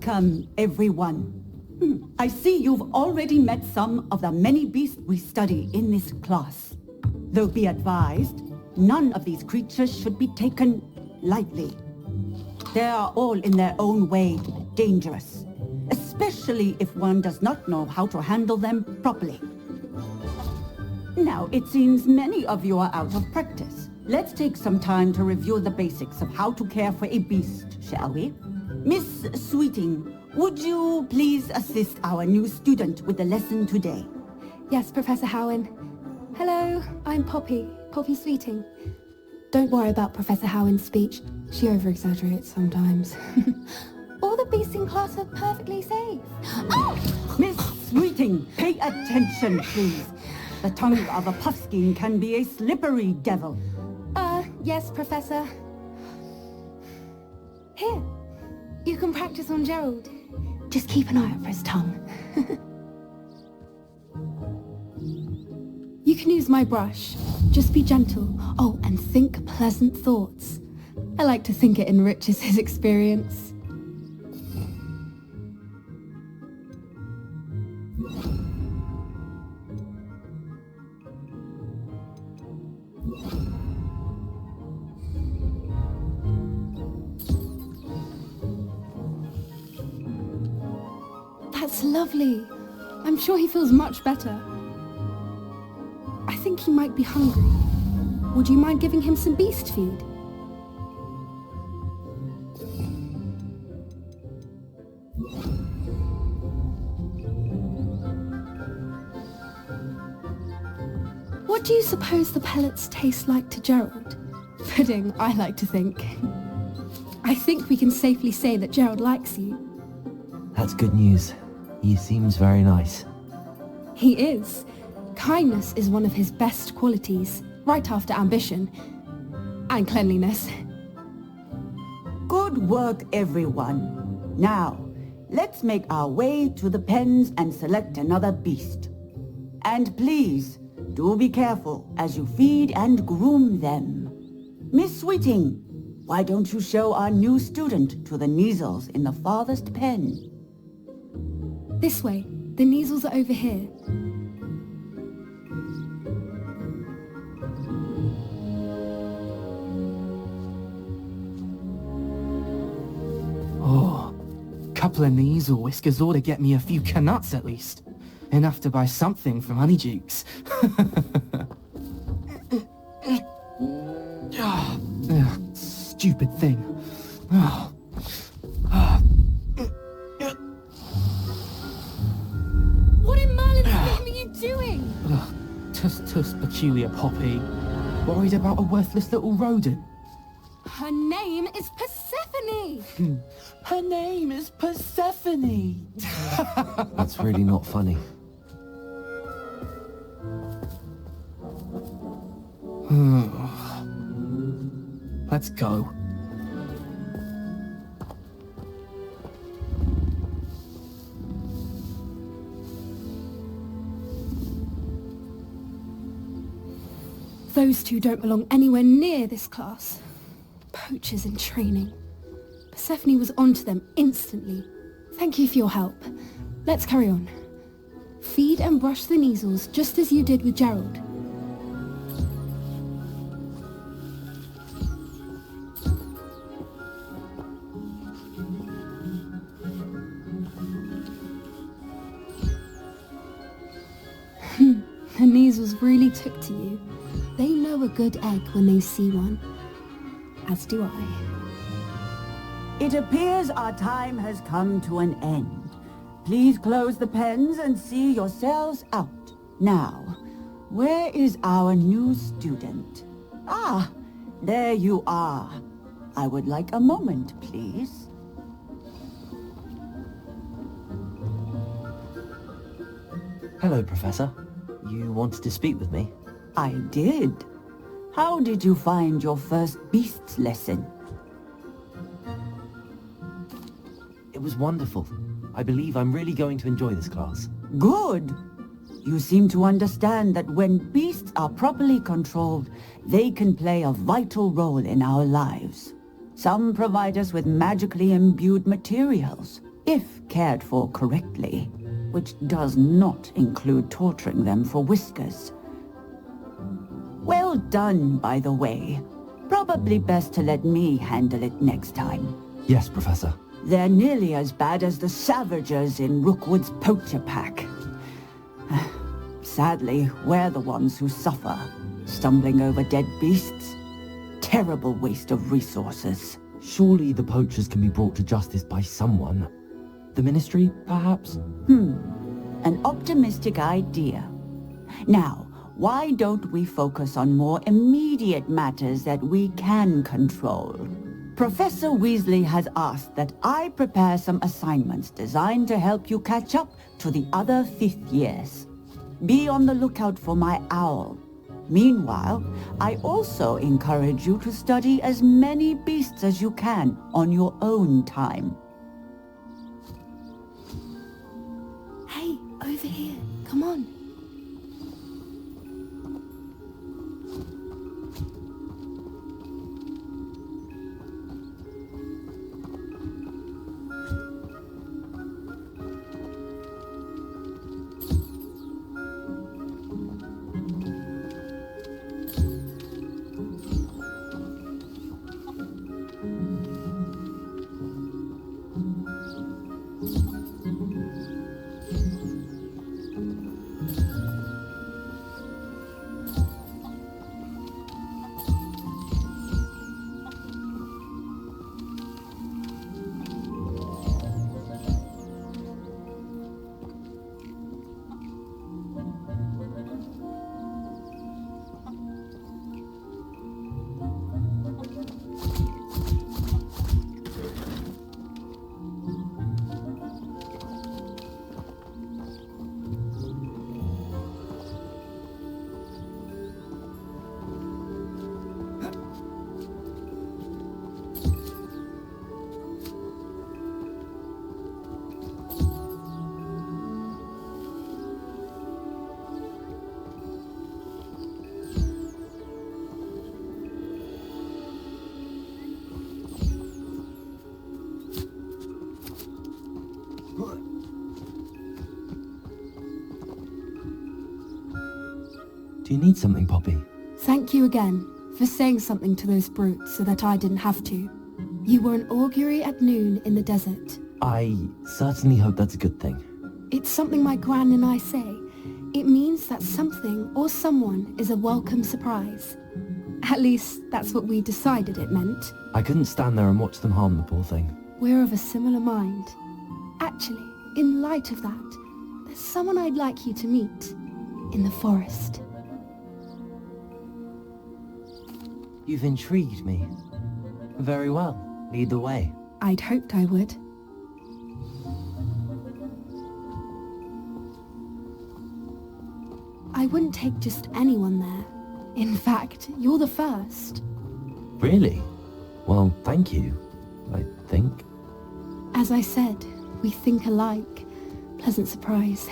Welcome, everyone. I see you've already met some of the many beasts we study in this class. Though be advised, none of these creatures should be taken lightly. They are all in their own way dangerous, especially if one does not know how to handle them properly. Now, it seems many of you are out of practice. Let's take some time to review the basics of how to care for a beast, shall we? Miss Sweeting, would you please assist our new student with the lesson today? Yes, Professor Howen. Hello, I'm Poppy Sweeting. Don't worry about Professor Howen's speech. She over-exaggerates sometimes. All the beasts in class are perfectly safe. Oh! Miss Sweeting, pay attention, please. The tongue of a puffskein can be a slippery devil. Yes, Professor. Here, you can practice on Gerald. Just keep an eye out for his tongue. You can use my brush. Just be gentle. Oh, and think pleasant thoughts. I like to think it enriches his experience. That's lovely. I'm sure he feels much better. I think he might be hungry. Would you mind giving him some beast food? What do you suppose the pellets taste like to Gerald? Pudding, I like to think. I think we can safely say that Gerald likes you. That's good news. He seems very nice. He is. Kindness is one of his best qualities, right after ambition. And cleanliness. Good work, everyone. Now, let's make our way to the pens and select another beast. And please, do be careful as you feed and groom them. Miss Sweeting, why don't you show our new student to the Neasels in the farthest pen? This way. The Neasels are over here. Oh, couple of Neasel whiskers ought to get me a few canuts at least. Enough to buy something from Honeydukes. Stupid thing. What in Merlin's name are you doing? Tuss, peculiar Poppy. Worried about a worthless little rodent. Her name is Persephone! Her name is Persephone! That's really not funny. Let's go. Those two don't belong anywhere near this class. Poachers in training. Persephone was onto them instantly. Thank you for your help. Let's carry on. Feed and brush the Neasels just as you did with Gerald. The Neasels really took to you. They know a good egg when they see one. As do I. It appears our time has come to an end. Please close the pens and see yourselves out. Now, where is our new student? Ah, there you are. I would like a moment, please. Hello, Professor. You wanted to speak with me? I did. How did you find your first beasts lesson? It was wonderful. I believe I'm really going to enjoy this class. Good. You seem to understand that when beasts are properly controlled, they can play a vital role in our lives. Some provide us with magically imbued materials, if cared for correctly, which does not include torturing them for whiskers. Well done, by the way. Probably best to let me handle it next time. Yes, Professor. They're nearly as bad as the Savagers in Rookwood's poacher pack. Sadly, we're the ones who suffer, stumbling over dead beasts. Terrible waste of resources. Surely the poachers can be brought to justice by someone. The Ministry, perhaps? An optimistic idea. Now, why don't we focus on more immediate matters that we can control? Professor Weasley has asked that I prepare some assignments designed to help you catch up to the other 5th years. Be on the lookout for my owl. Meanwhile, I also encourage you to study as many beasts as you can on your own time. Hey, over here. Come on. Do you need something, Poppy? Thank you again for saying something to those brutes so that I didn't have to. You were an augury at noon in the desert. I certainly hope that's a good thing. It's something my gran and I say. It means that something or someone is a welcome surprise. At least, that's what we decided it meant. I couldn't stand there and watch them harm the poor thing. We're of a similar mind. Actually, in light of that, there's someone I'd like you to meet. In the forest. You've intrigued me. Very well. Lead the way. I'd hoped I would. I wouldn't take just anyone there. In fact, you're the first. Really? Well, thank you, I think. As I said, we think alike. Pleasant surprise.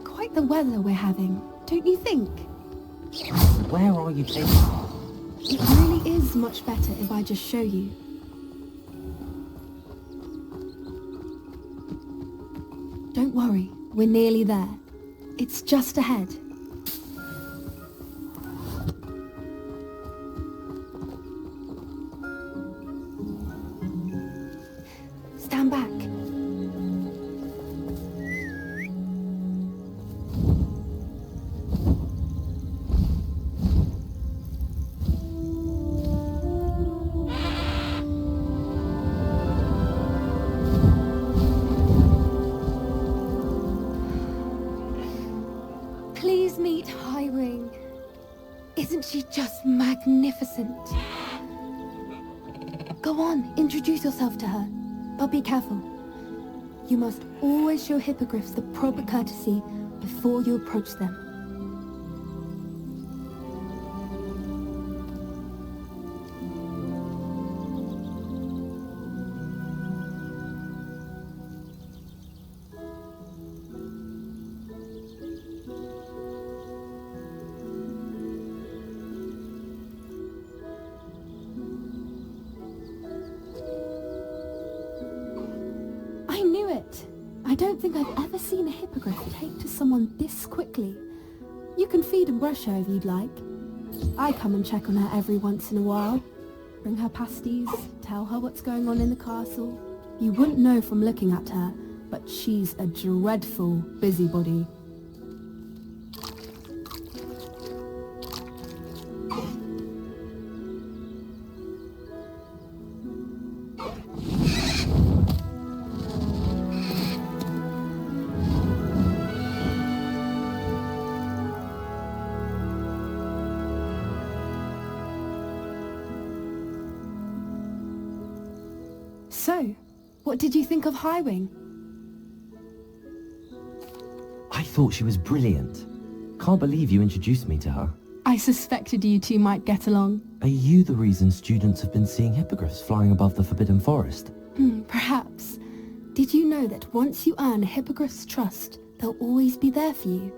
Quite the weather we're having, don't you think? Where are you taking me? It really is much better if I just show you. Don't worry, we're nearly there. It's just ahead. Stand back. Please meet Highwing. Isn't she just magnificent? Go on, introduce yourself to her. But be careful. You must always show hippogriffs the proper courtesy before you approach them. I don't think I've ever seen a hippogriff take to someone this quickly. You can feed and brush her if you'd like. I come and check on her every once in a while. Bring her pasties, tell her what's going on in the castle. You wouldn't know from looking at her, but she's a dreadful busybody. So, what did you think of Highwing? I thought she was brilliant. Can't believe you introduced me to her. I suspected you two might get along. Are you the reason students have been seeing hippogriffs flying above the Forbidden Forest? Perhaps. Did you know that once you earn a hippogriff's trust, they'll always be there for you?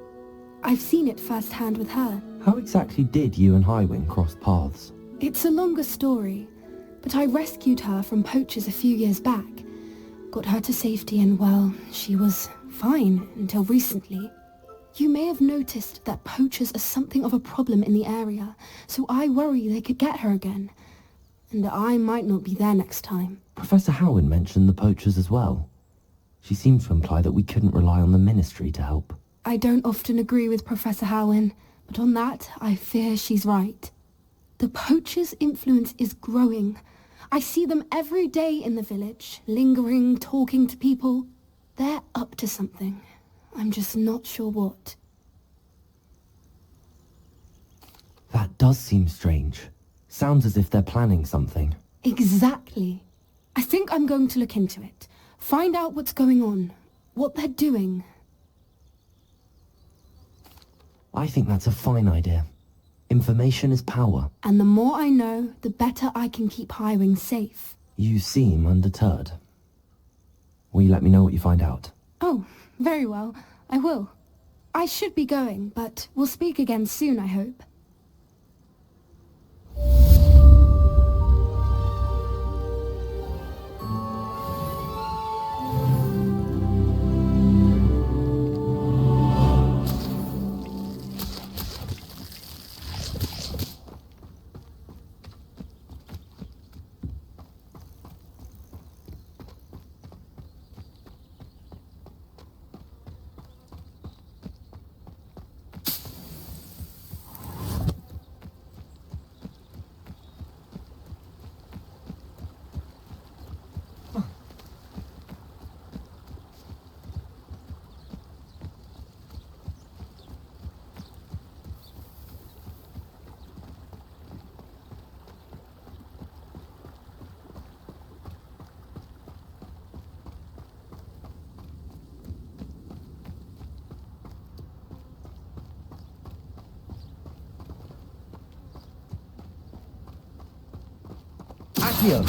I've seen it firsthand with her. How exactly did you and Highwing cross paths? It's a longer story, but I rescued her from poachers a few years back. Got her to safety and, well, she was fine until recently. You may have noticed that poachers are something of a problem in the area, so I worry they could get her again. And I might not be there next time. Professor Howin mentioned the poachers as well. She seemed to imply that we couldn't rely on the Ministry to help. I don't often agree with Professor Howin, but on that, I fear she's right. The poachers' influence is growing. I see them every day in the village, lingering, talking to people. They're up to something. I'm just not sure what. That does seem strange. Sounds as if they're planning something. Exactly. I think I'm going to look into it. Find out what's going on. What they're doing. I think that's a fine idea. Information is power. And the more I know, the better I can keep Highwing safe. You seem undeterred. Will you let me know what you find out? Oh, very well. I will. I should be going, but we'll speak again soon, I hope. Accio!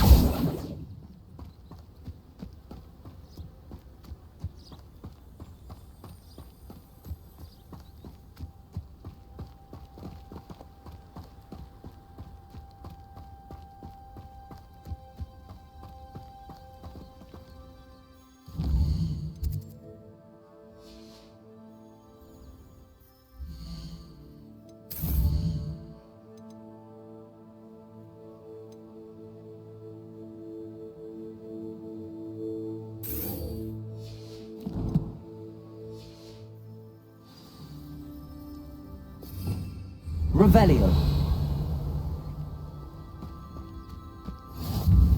Revelio.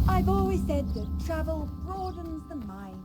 I've always said that travel broadens the mind.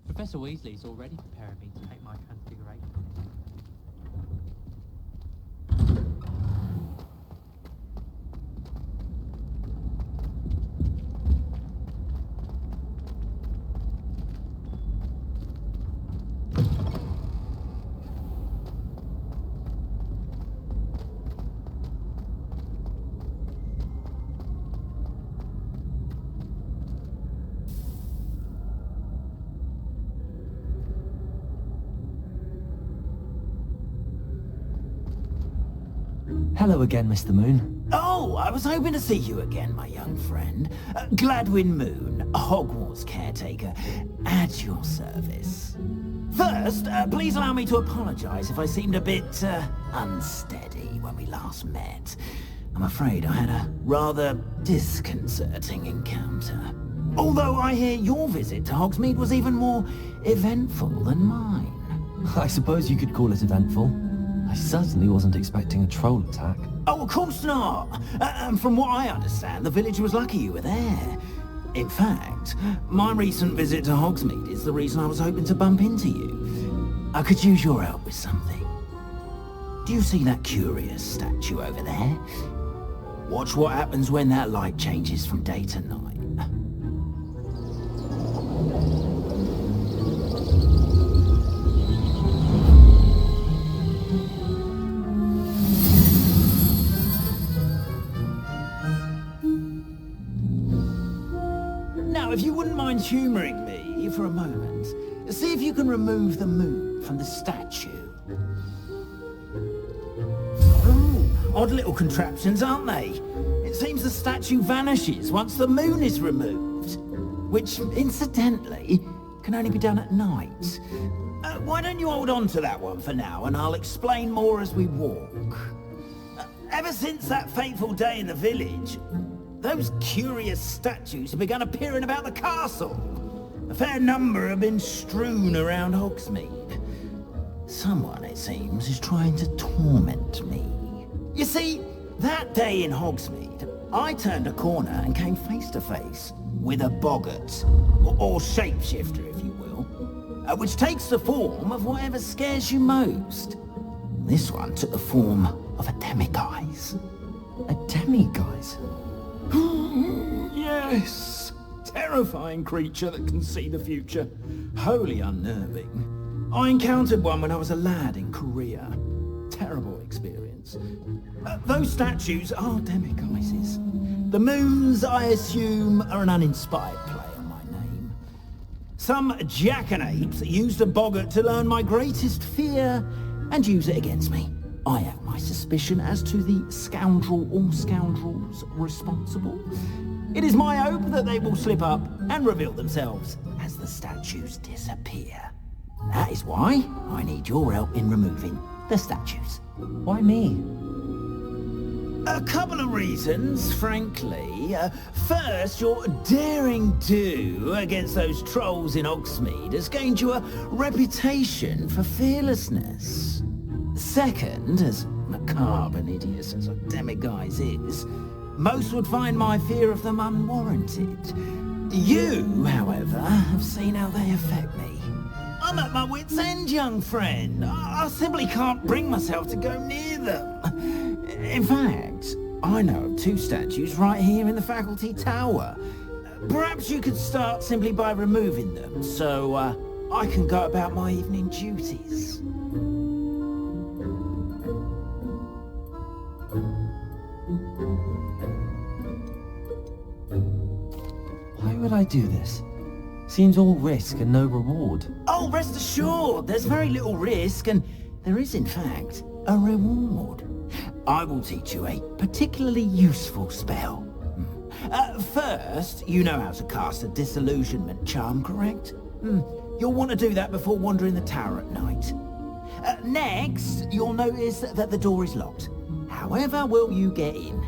Professor Weasley's already preparing me to take my transfiguration. Hello again, Mr. Moon. Oh, I was hoping to see you again, my young friend. Gladwin Moon, Hogwarts caretaker, at your service. First, please allow me to apologize if I seemed a bit, unsteady when we last met. I'm afraid I had a rather disconcerting encounter. Although I hear your visit to Hogsmeade was even more eventful than mine. I suppose you could call it eventful. I certainly wasn't expecting a troll attack. Oh, of course not. And from what I understand, the village was lucky you were there. In fact, my recent visit to Hogsmeade is the reason I was hoping to bump into you. I could use your help with something. Do you see that curious statue over there? Watch what happens when that light changes from day to night. Now, if you wouldn't mind humouring me for a moment, see if you can remove the moon from the statue. Ooh, odd little contraptions, aren't they? It seems the statue vanishes once the moon is removed, which, incidentally, can only be done at night. Why don't you hold on to that one for now, and I'll explain more as we walk. Ever since that fateful day in the village, those curious statues have begun appearing about the castle. A fair number have been strewn around Hogsmeade. Someone, it seems, is trying to torment me. You see, that day in Hogsmeade, I turned a corner and came face to face with a boggart, or shapeshifter, if you will, which takes the form of whatever scares you most. This one took the form of a demiguise. A demiguise? Yes! Terrifying creature that can see the future. Wholly unnerving. I encountered one when I was a lad in Korea. Terrible experience. Those statues are demiguises. The moons, I assume, are an uninspired play on my name. Some jackanapes used a boggart to learn my greatest fear and use it against me. I have my suspicion as to the scoundrel or scoundrels responsible. It is my hope that they will slip up and reveal themselves as the statues disappear. That is why I need your help in removing the statues. Why me? A couple of reasons, frankly. First, your daring do against those trolls in Hogsmeade has gained you a reputation for fearlessness. Second, as macabre and hideous as a demiguise is, most would find my fear of them unwarranted. You, however, have seen how they affect me. I'm at my wit's end, young friend. I simply can't bring myself to go near them. In fact, I know of two statues right here in the faculty tower. Perhaps you could start simply by removing them, so I can go about my evening duties. would I do this? Seems all risk and no reward. Oh, rest assured, there's very little risk, and there is, in fact, a reward. I will teach you a particularly useful spell. First, you know how to cast a disillusionment charm, correct? You'll want to do that before wandering the tower at night. Next, you'll notice that the door is locked. However will you get in?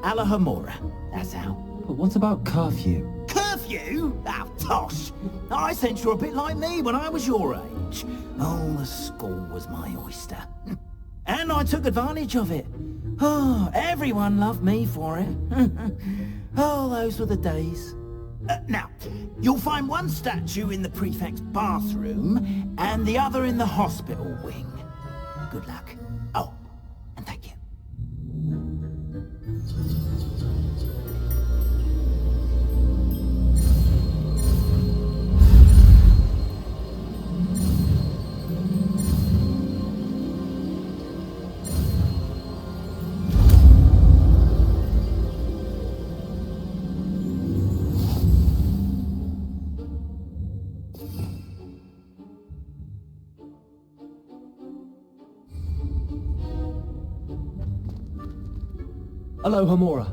Alahomora, that's how. But what about curfew? Curfew? Oh, tosh. I sense you're a bit like me when I was your age. Oh, the school was my oyster. And I took advantage of it. Oh, everyone loved me for it. Oh, those were the days. Now, you'll find one statue in the prefect's bathroom and the other in the hospital wing. Good luck. Oh, and thank you. Alohomora.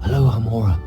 Alohomora.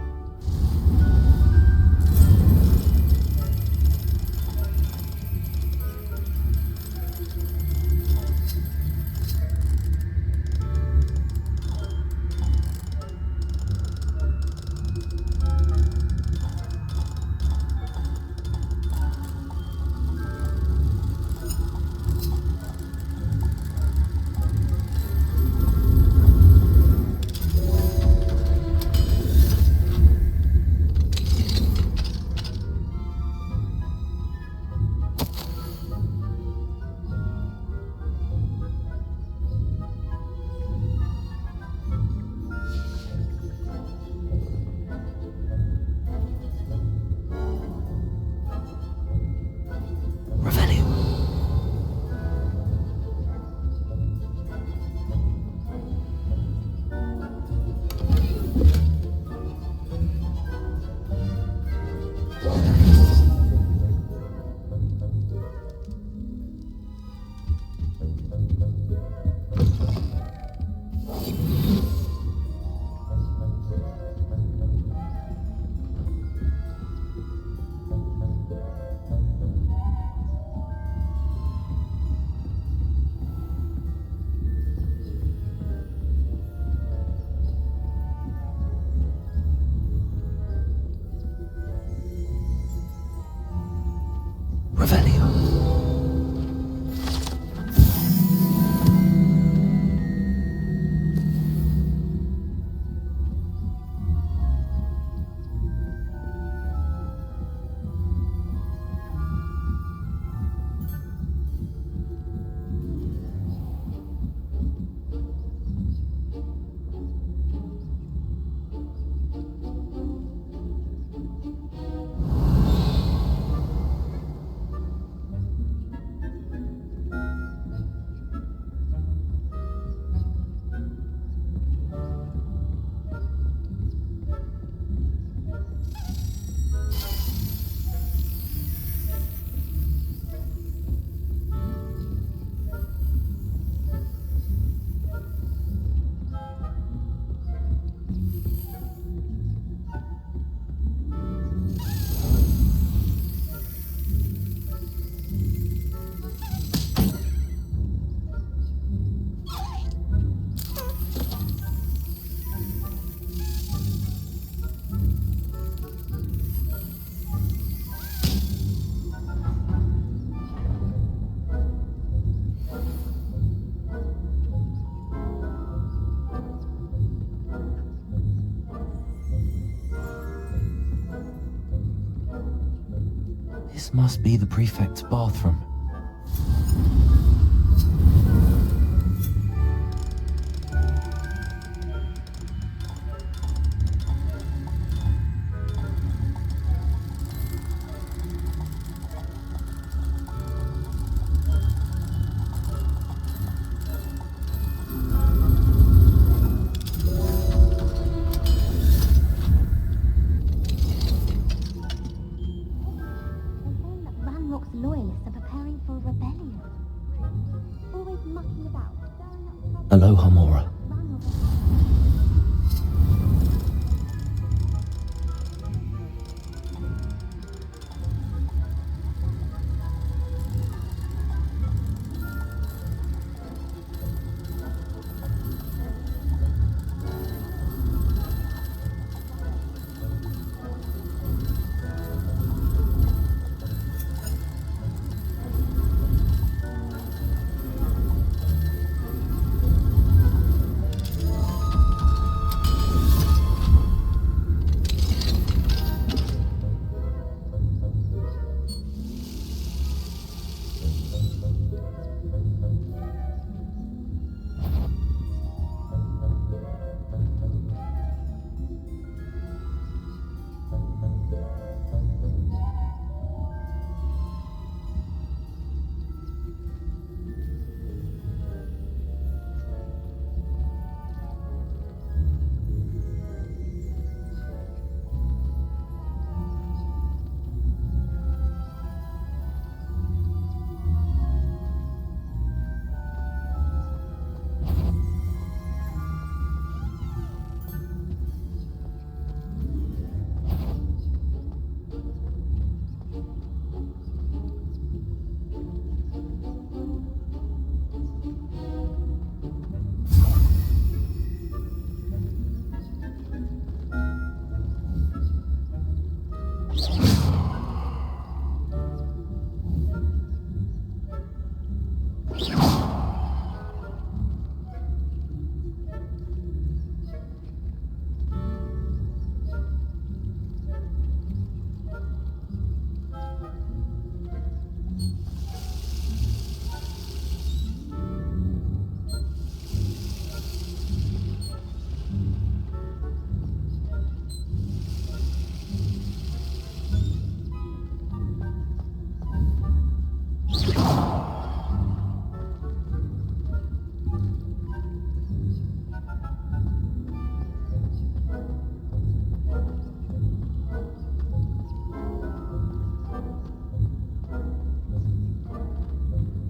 This must be the prefect's bathroom. Aloha, Mora.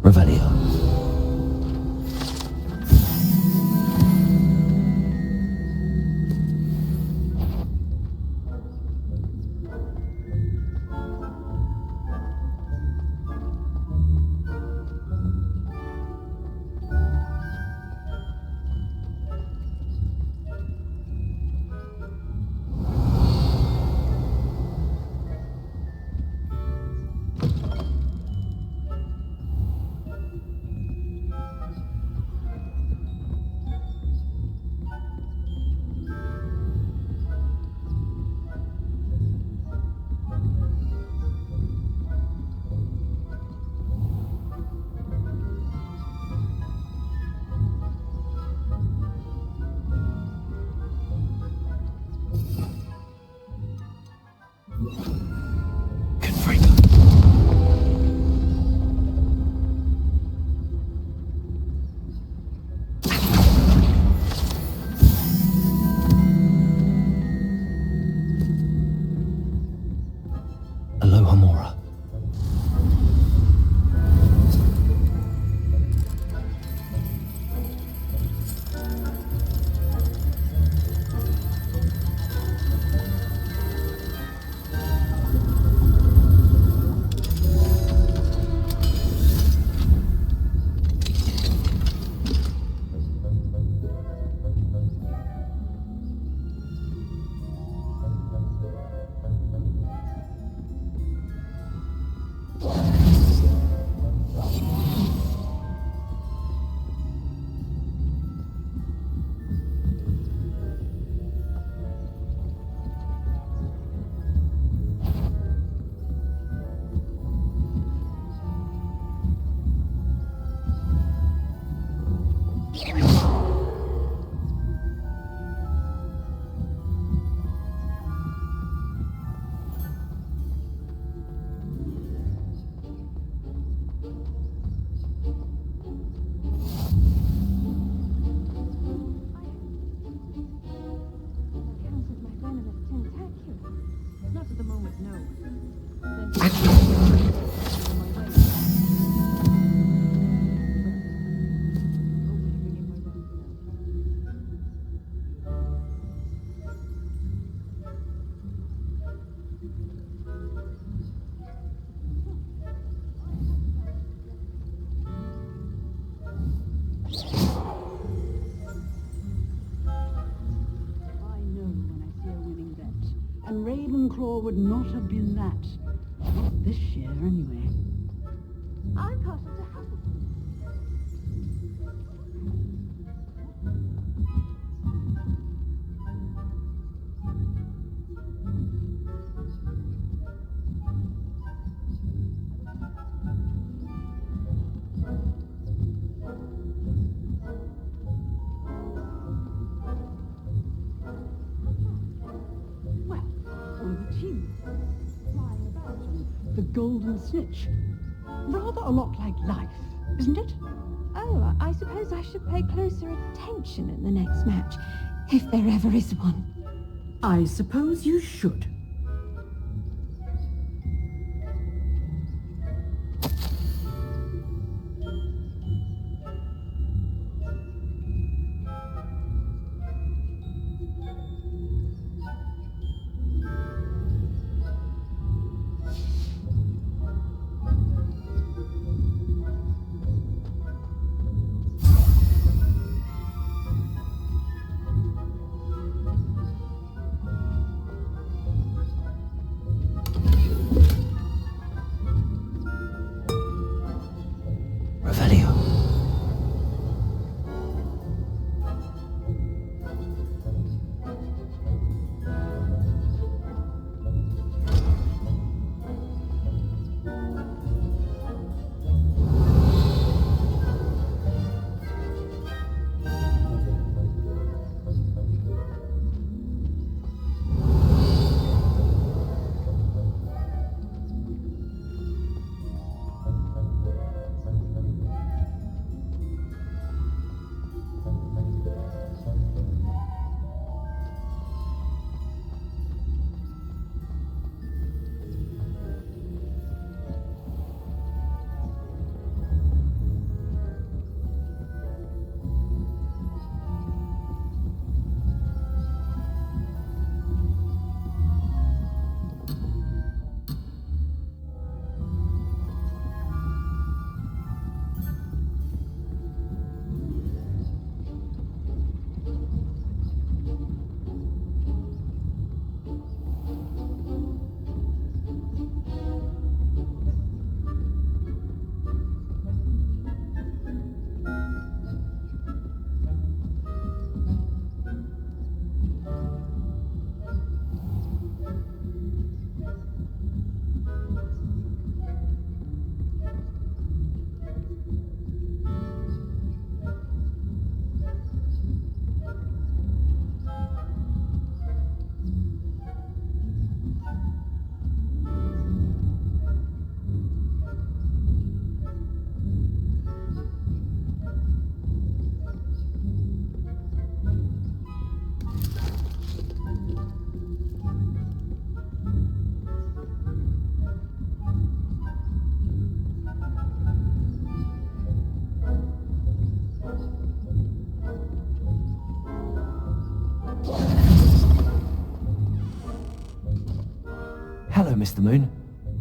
Revelio. Aloha, Mora. And Ravenclaw would not have been that. Not this year, anyway. I'm partial to Hufflepuff. Well, on the team, flying about on the golden snitch. Rather a lot like life, isn't it? Oh, I suppose I should pay closer attention in the next match, if there ever is one. I suppose you should. Hello, Mr. Moon.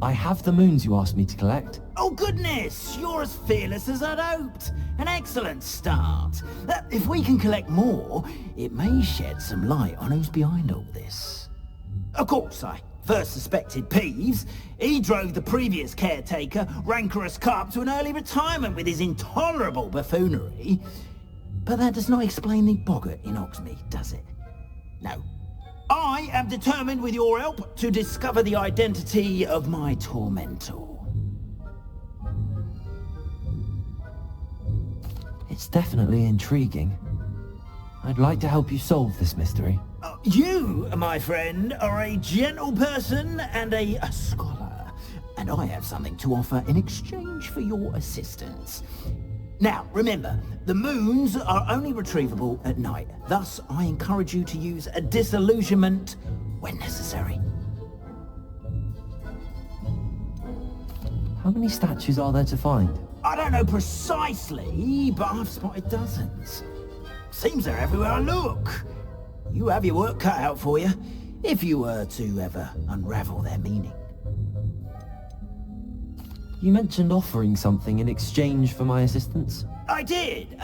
I have the moons you asked me to collect. Oh goodness, you're as fearless as I'd hoped. An excellent start. If we can collect more, it may shed some light on who's behind all this. Of course, I first suspected Peeves. He drove the previous caretaker, Rancorous Carp, to an early retirement with his intolerable buffoonery. But that does not explain the boggart in Hogsmeade, does it? No. I am determined, with your help, to discover the identity of my tormentor. It's definitely intriguing. I'd like to help you solve this mystery. You, my friend, are a gentle person and a scholar, and I have something to offer in exchange for your assistance. Now, remember, the moons are only retrievable at night. Thus, I encourage you to use a disillusionment when necessary. How many statues are there to find? I don't know precisely, but I've spotted dozens. Seems they're everywhere I look. You have your work cut out for you, if you were to ever unravel their meaning. You mentioned offering something in exchange for my assistance. I did.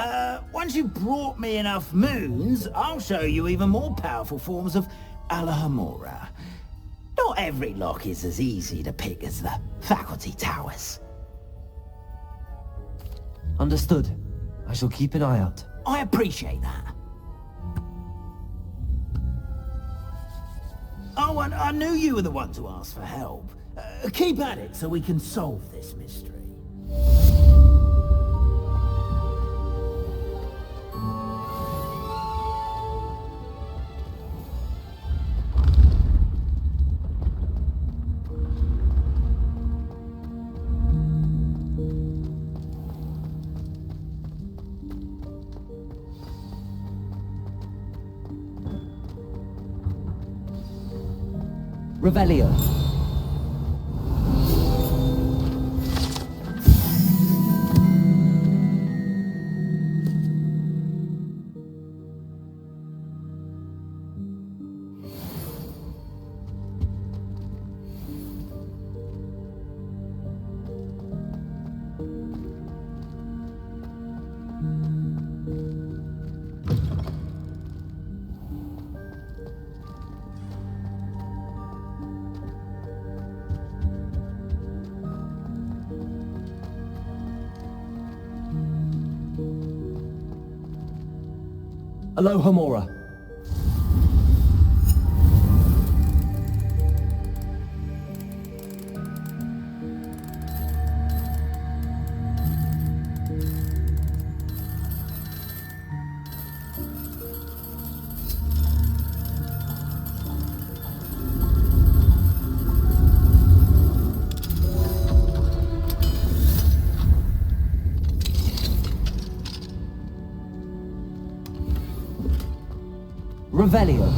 Once you brought me enough moons, I'll show you even more powerful forms of Alohomora. Not every lock is as easy to pick as the faculty towers. Understood. I shall keep an eye out. I appreciate that. Oh, and I knew you were the one to ask for help. Keep at it so we can solve this mystery. Revelio. Alohomora. Revelio.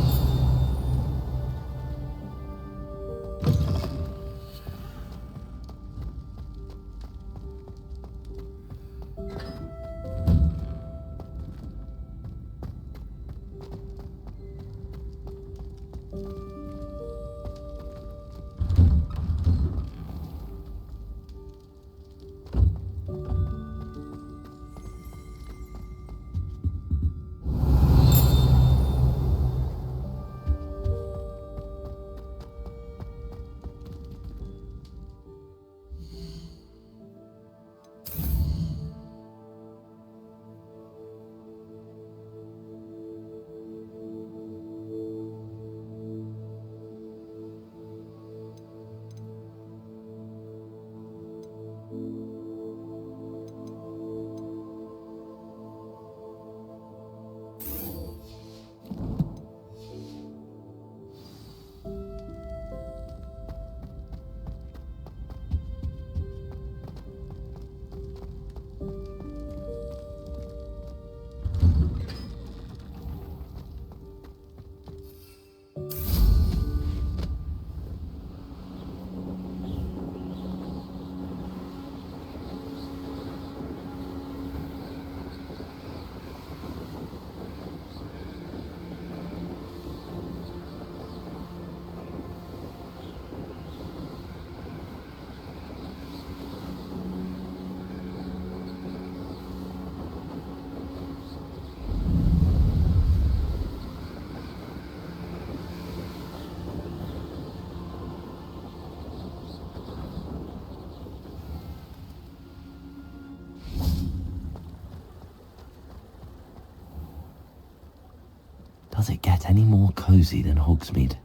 Does it get any more cozy than Hogsmeade?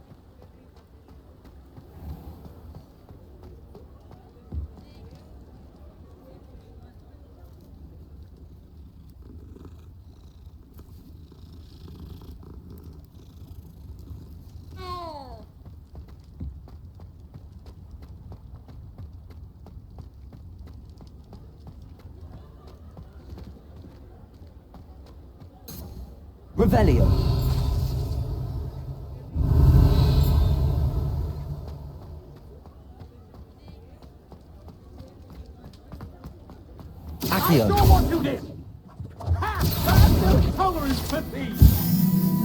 Revelio. Accio. what you did! Have the tolerance for thieves!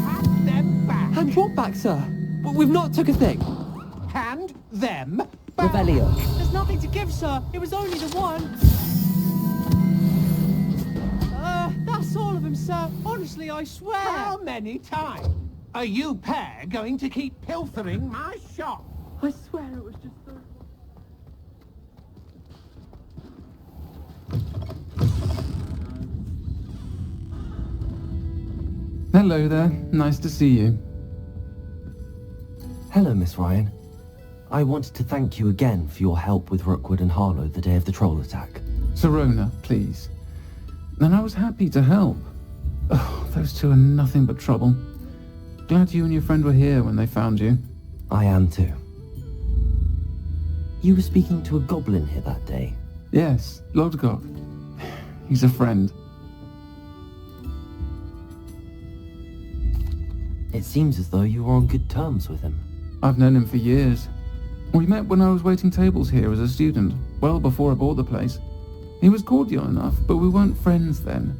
Hand them back! Hand what back, sir? We've not took a thing. Hand them back! Revelio. There's nothing to give, sir. It was only the one. That's all of them, sir. Honestly, I swear. How many times are you pair going to keep pilfering my shop? I swear it was just those. Hello there. Nice to see you. Hello, Miss Ryan. I wanted to thank you again for your help with Rookwood and Harlow the day of the troll attack. Sirona, please. And I was happy to help. Oh, those two are nothing but trouble. Glad you and your friend were here when they found you. I am too. You were speaking to a goblin here that day. Yes, Lodgok. He's a friend. It seems as though you were on good terms with him. I've known him for years. We met when I was waiting tables here as a student, well before I bought the place. He was cordial enough, but we weren't friends then.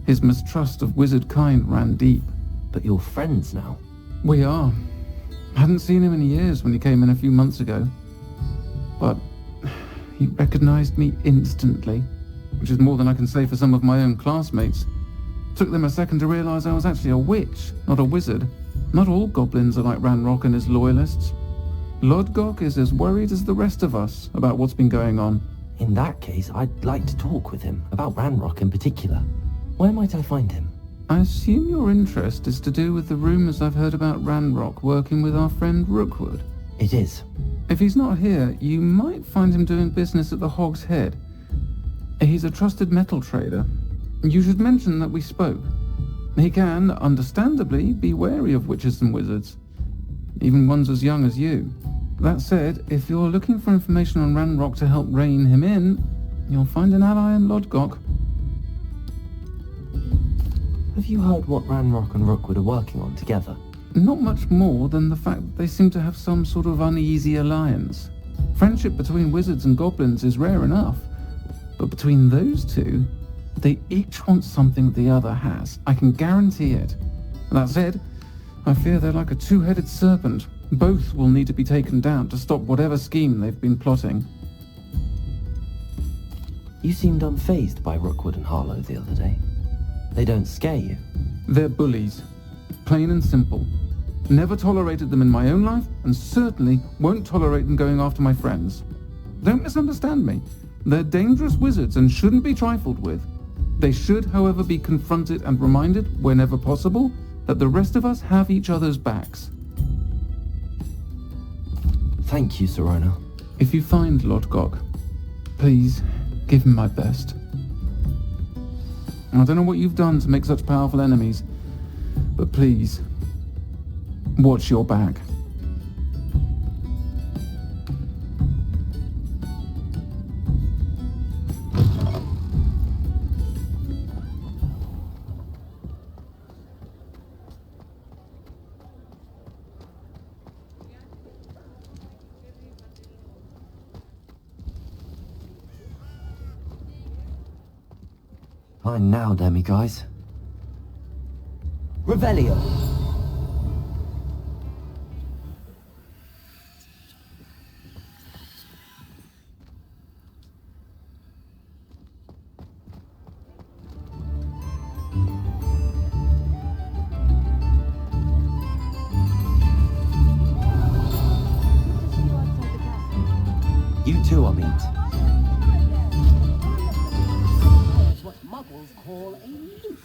His mistrust of wizard kind ran deep. But you're friends now. We are. Hadn't seen him in years when he came in a few months ago. But he recognized me instantly, which is more than I can say for some of my own classmates. Took them a second to realize I was actually a witch, not a wizard. Not all goblins are like Ranrock and his loyalists. Lodgok is as worried as the rest of us about what's been going on. In that case, I'd like to talk with him, about Ranrock in particular. Where might I find him? I assume your interest is to do with the rumors I've heard about Ranrock working with our friend Rookwood. It is. If he's not here, you might find him doing business at the Hog's Head. He's a trusted metal trader. You should mention that we spoke. He can, understandably, be wary of witches and wizards, even ones as young as you. That said, if you're looking for information on Ranrock to help rein him in, you'll find an ally in Lodgok. Have you heard what Ranrock and Rookwood are working on together? Not much more than the fact that they seem to have some sort of uneasy alliance. Friendship between wizards and goblins is rare enough, but between those two, they each want something the other has. I can guarantee it. That said, I fear they're like a two-headed serpent. Both will need to be taken down to stop whatever scheme they've been plotting. You seemed unfazed by Rookwood and Harlow the other day. They don't scare you. They're bullies. Plain and simple. Never tolerated them in my own life, and certainly won't tolerate them going after my friends. Don't misunderstand me. They're dangerous wizards and shouldn't be trifled with. They should, however, be confronted and reminded, whenever possible, that the rest of us have each other's backs. Thank you, Sirona. If you find Lodgok, please give him my best. I don't know what you've done to make such powerful enemies, but please, watch your back. Fine now, demiguise. Revelio. You too, Amit. What muggles call a leaf.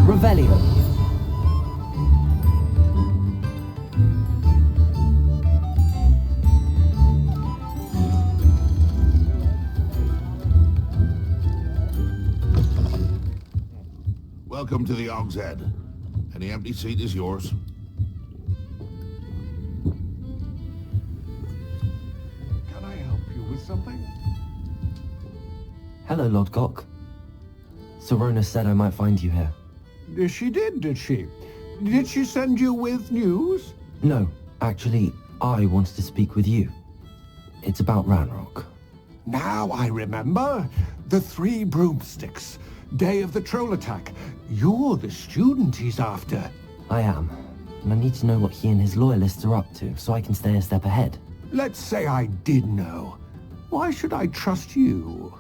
Revelio. Welcome to the Hog's Head. Any empty seat is yours. Can I help you with something? Hello, Lodgok. Sirona said I might find you here. She did she? Did she send you with news? No, actually, I wanted to speak with you. It's about Ranrock. Now I remember. The 3 broomsticks. Day of the troll attack. You're the student he's after. I am. And I need to know what he and his loyalists are up to, so I can stay a step ahead. Let's say I did know. Why should I trust you?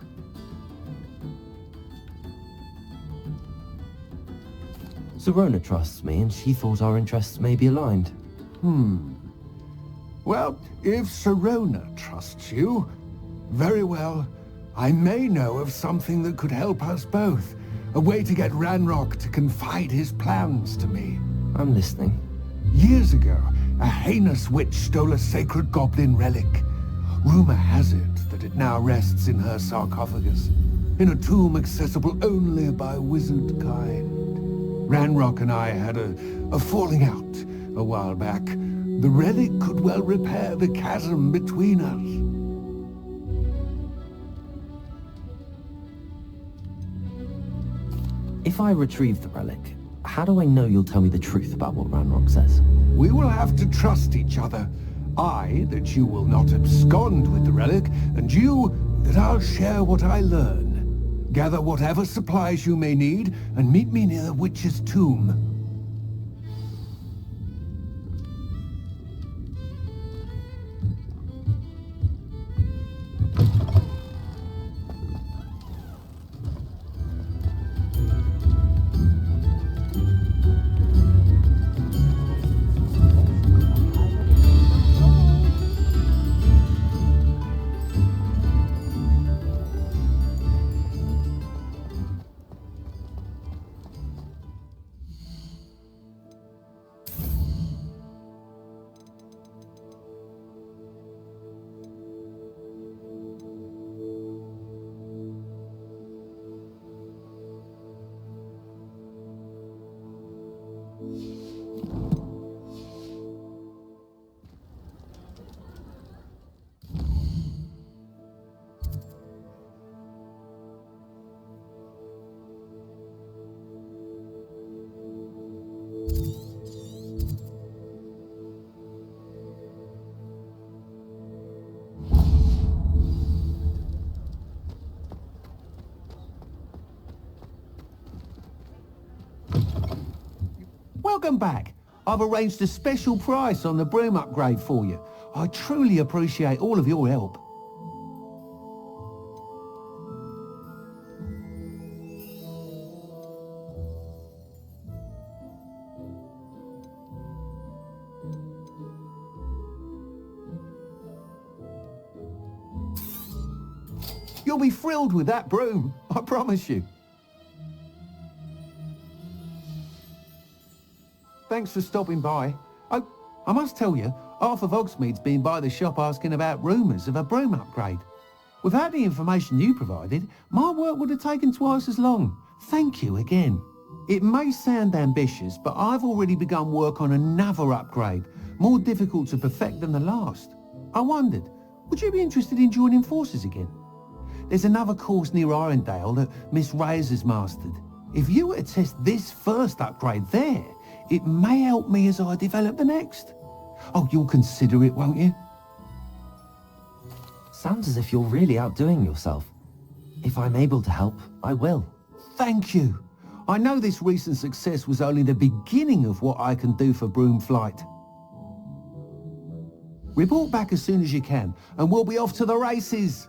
Sirona trusts me, and she thought our interests may be aligned. Well, if Sirona trusts you, very well. I may know of something that could help us both. A way to get Ranrock to confide his plans to me. I'm listening. Years ago, a heinous witch stole a sacred goblin relic. Rumor has it that it now rests in her sarcophagus, in a tomb accessible only by wizard kind. Ranrock and I had a falling out a while back. The relic could well repair the chasm between us. If I retrieve the relic, how do I know you'll tell me the truth about what Ranrock says? We will have to trust each other. I, that you will not abscond with the relic, and you, that I'll share what I learn. Gather whatever supplies you may need, and meet me near the witch's tomb. Welcome back. I've arranged a special price on the broom upgrade for you. I truly appreciate all of your help. You'll be thrilled with that broom, I promise you. Thanks for stopping by. Oh, I must tell you, half of Hogsmeade's been by the shop asking about rumours of a broom upgrade. Without the information you provided, my work would have taken twice as long. Thank you again. It may sound ambitious, but I've already begun work on another upgrade, more difficult to perfect than the last. I wondered, would you be interested in joining forces again? There's another course near Irondale that Miss Reyes has mastered. If you were to test this first upgrade there, it may help me as I develop the next. Oh, you'll consider it, won't you? Sounds as if you're really outdoing yourself. If I'm able to help, I will. Thank you. I know this recent success was only the beginning of what I can do for Broomflight. Report back as soon as you can, and we'll be off to the races.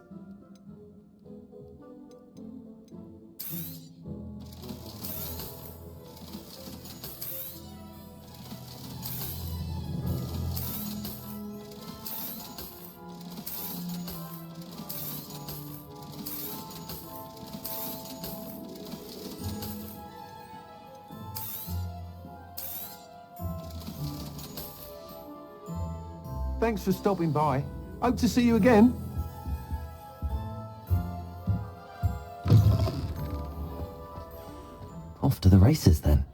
Thanks for stopping by. Hope to see you again. Off to the races then.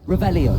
Revelio.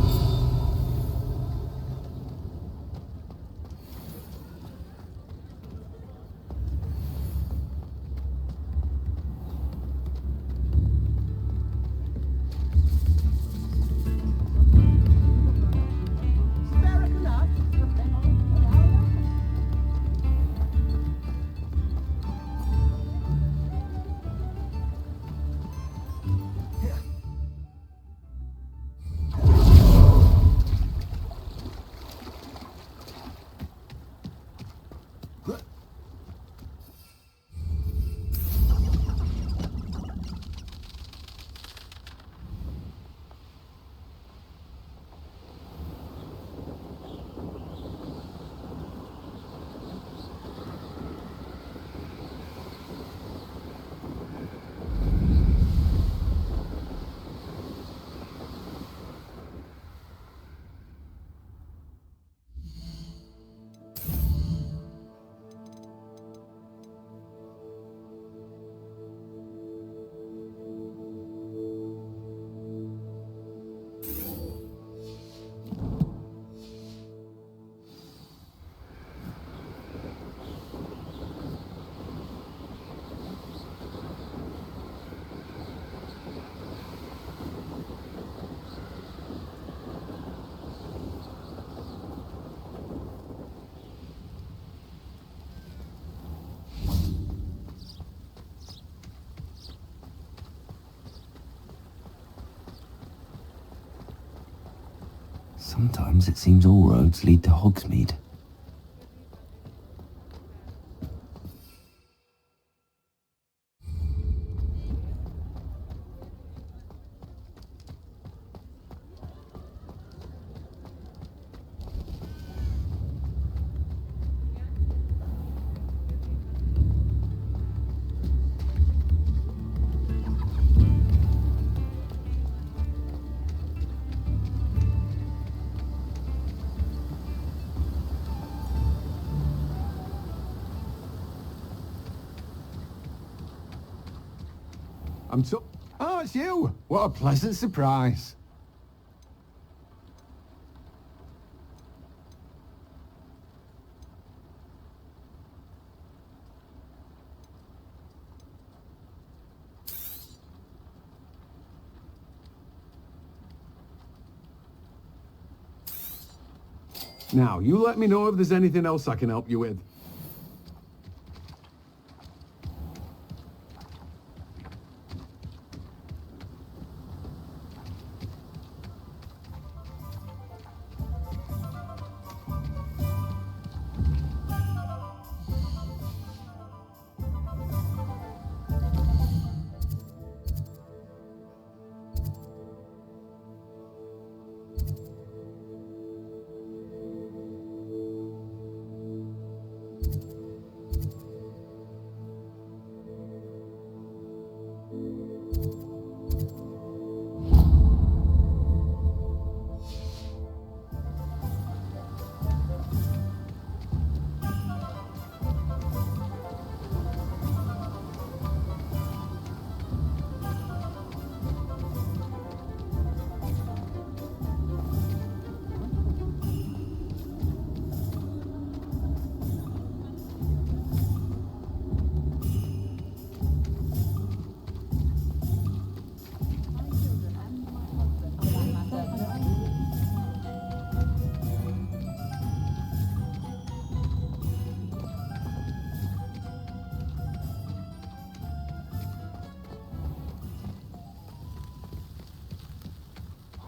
Sometimes it seems all roads lead to Hogsmeade. Oh, it's you! What a pleasant surprise. Now, you let me know if there's anything else I can help you with.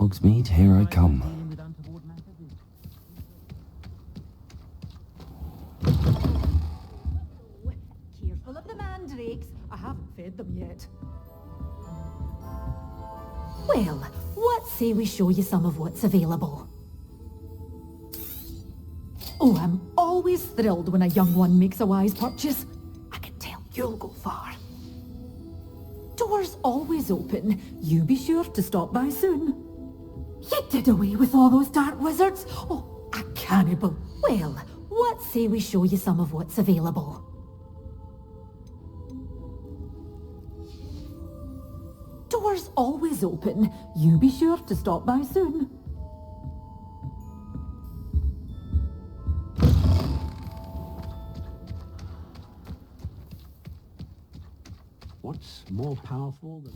Hogsmeade, here I come. Careful of the mandrakes. I haven't fed them yet. Well, what say we show you some of what's available? Oh, I'm always thrilled when a young one makes a wise purchase. I can tell you'll go far. Doors always open. You be sure to stop by soon. You did away with all those dark wizards? Oh, a cannibal. Well, what say we show you some of what's available? Door's always open. You be sure to stop by soon. What's more powerful than...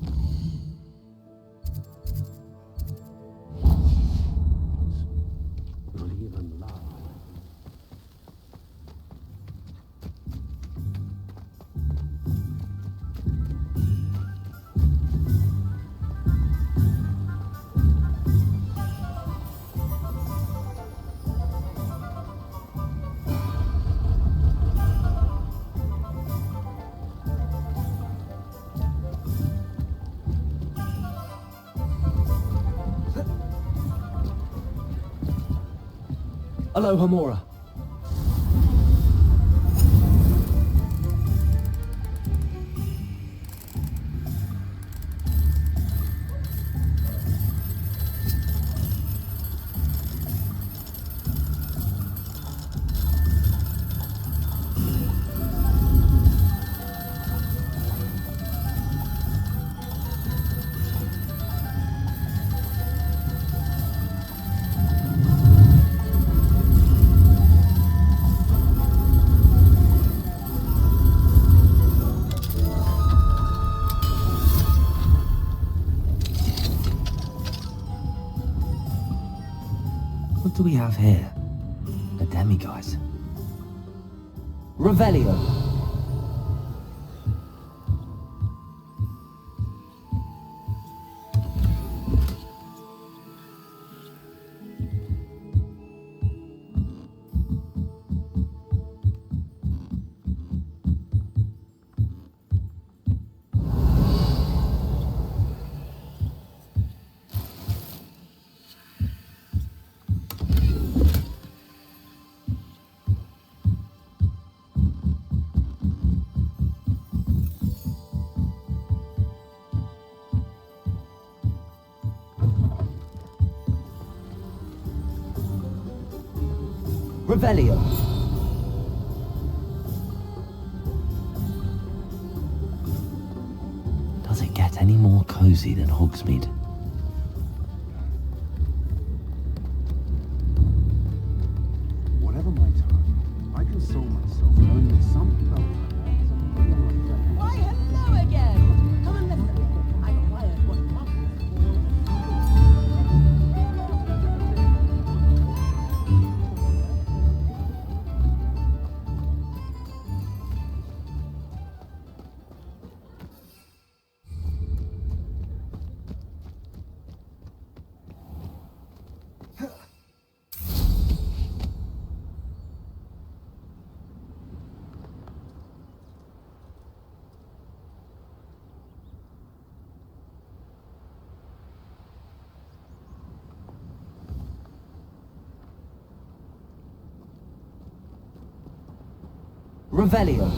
Not even love. Aloha Mora. What do we have here? A demiguise. Revelio. Revelio. Does it get any more cozy than Hogsmeade? Whatever my time, I console myself knowing that some people... Why, hello again! Come and listen. I acquired what Revelio.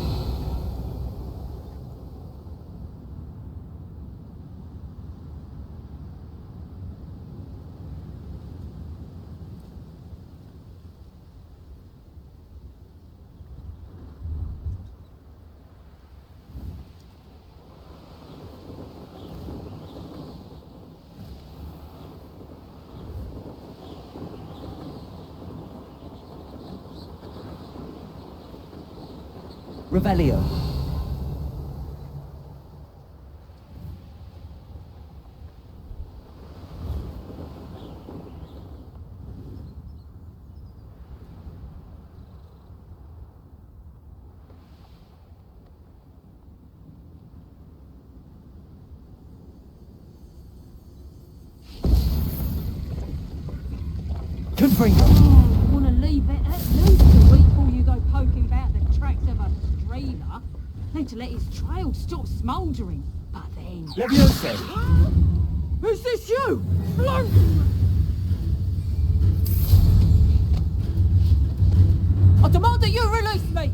Revelio. You want to leave it at least a week before you go poking about the tracks of a streamer? Need to let his trail stop smouldering. But then... Leviosa! Is this you? Bloke! I demand that you release me!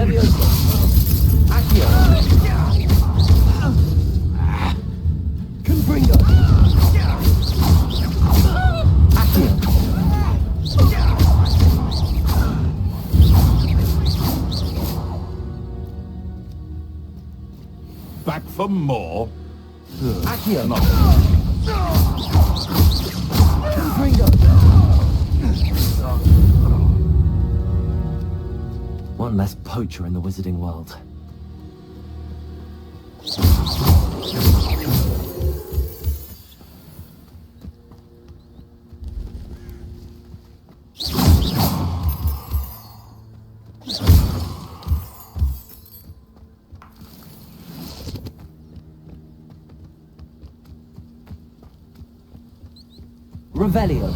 Leviosa. Accio. Confringo. Accio. Back for more? Accio. Confringo. One less poacher in the wizarding world. Revelio.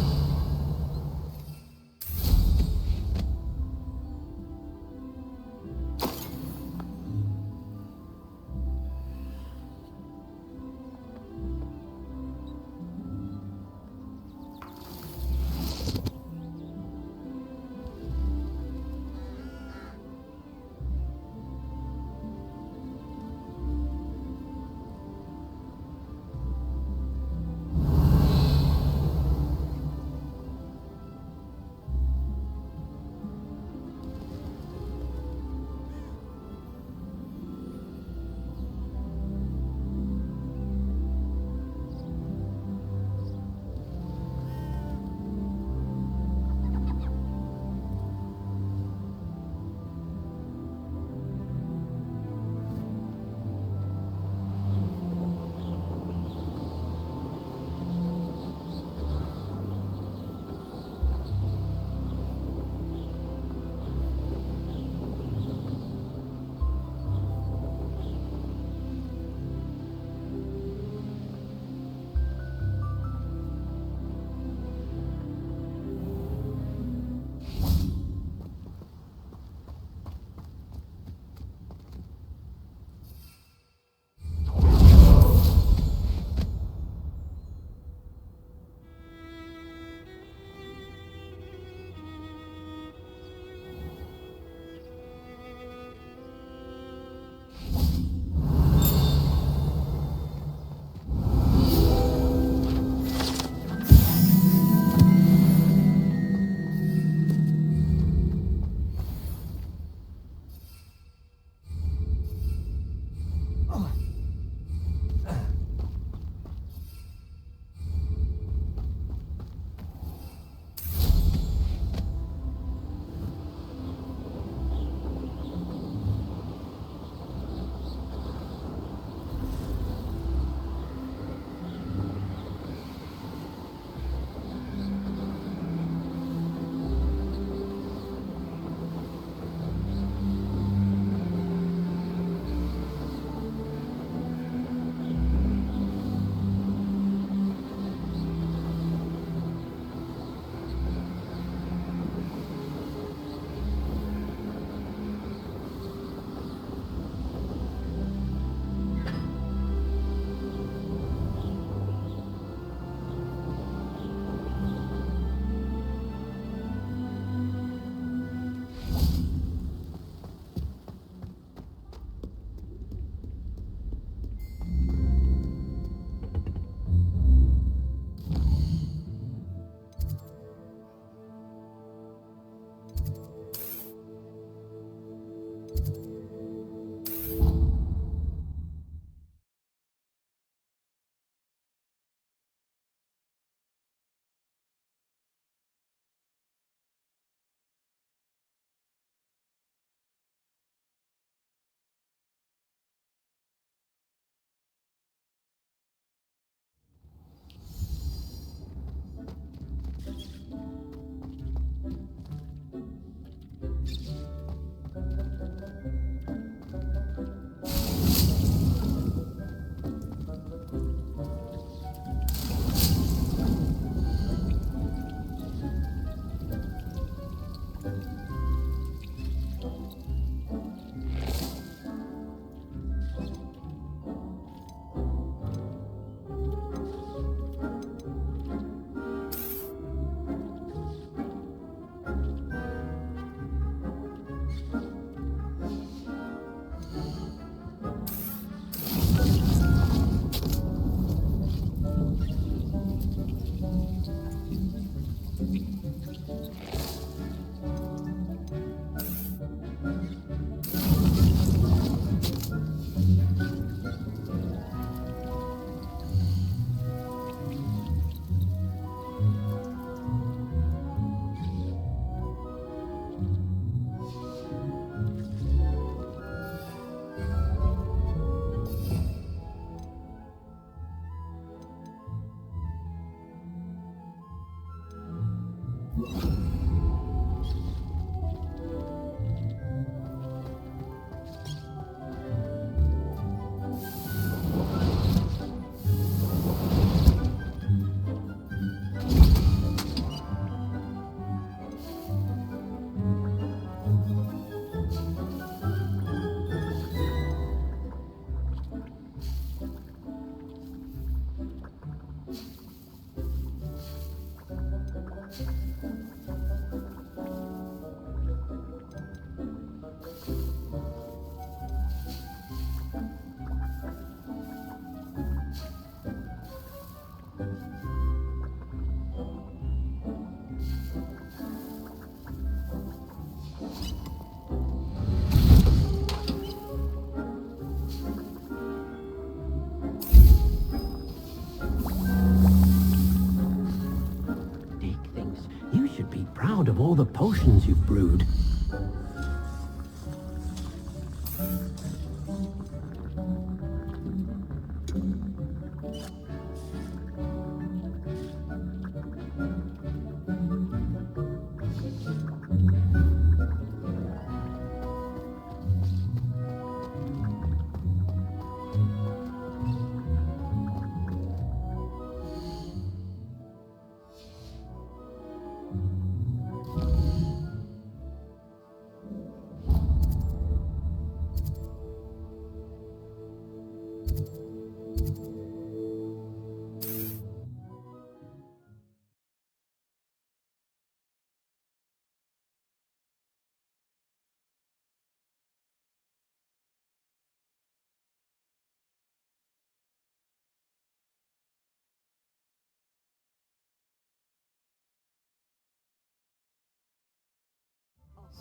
the potions you've brewed.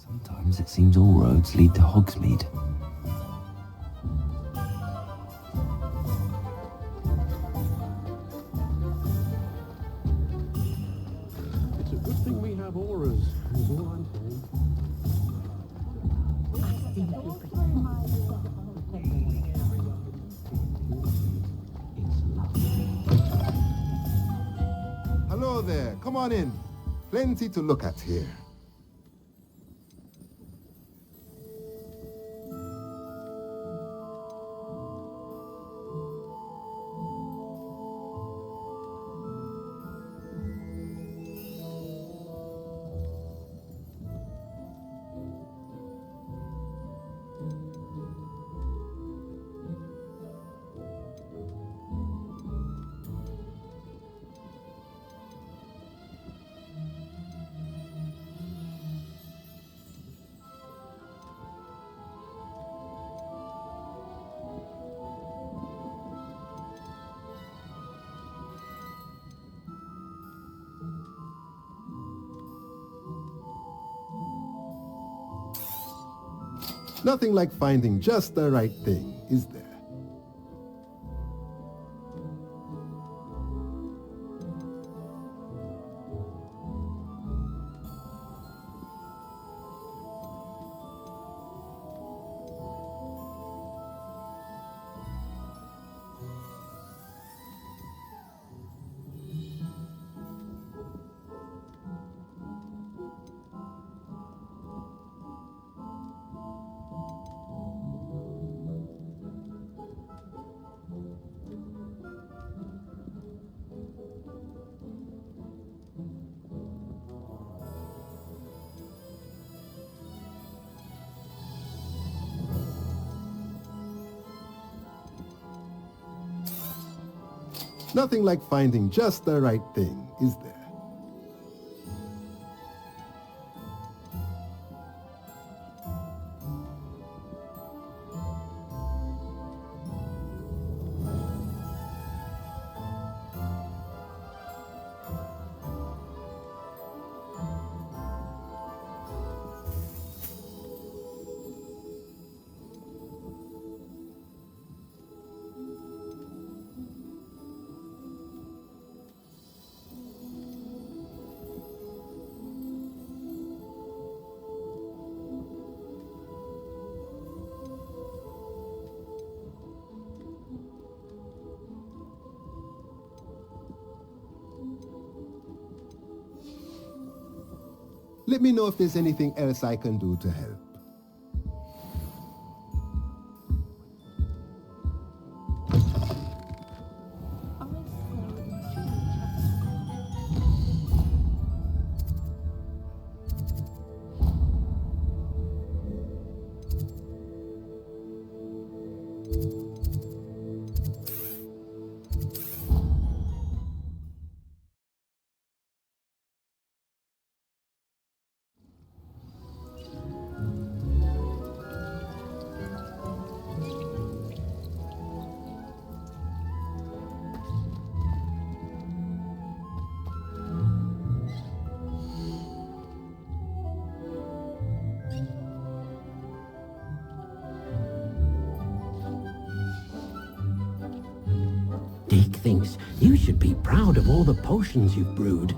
Sometimes it seems all roads lead to Hogsmeade. It's a good thing we have auras, is all I'm saying. Hello there, come on in. Plenty to look at here. Nothing like finding just the right thing, is there? Nothing like finding just the right thing, is there? Let me know if there's anything else I can do to help. Dick thinks you should be proud of all the potions you've brewed.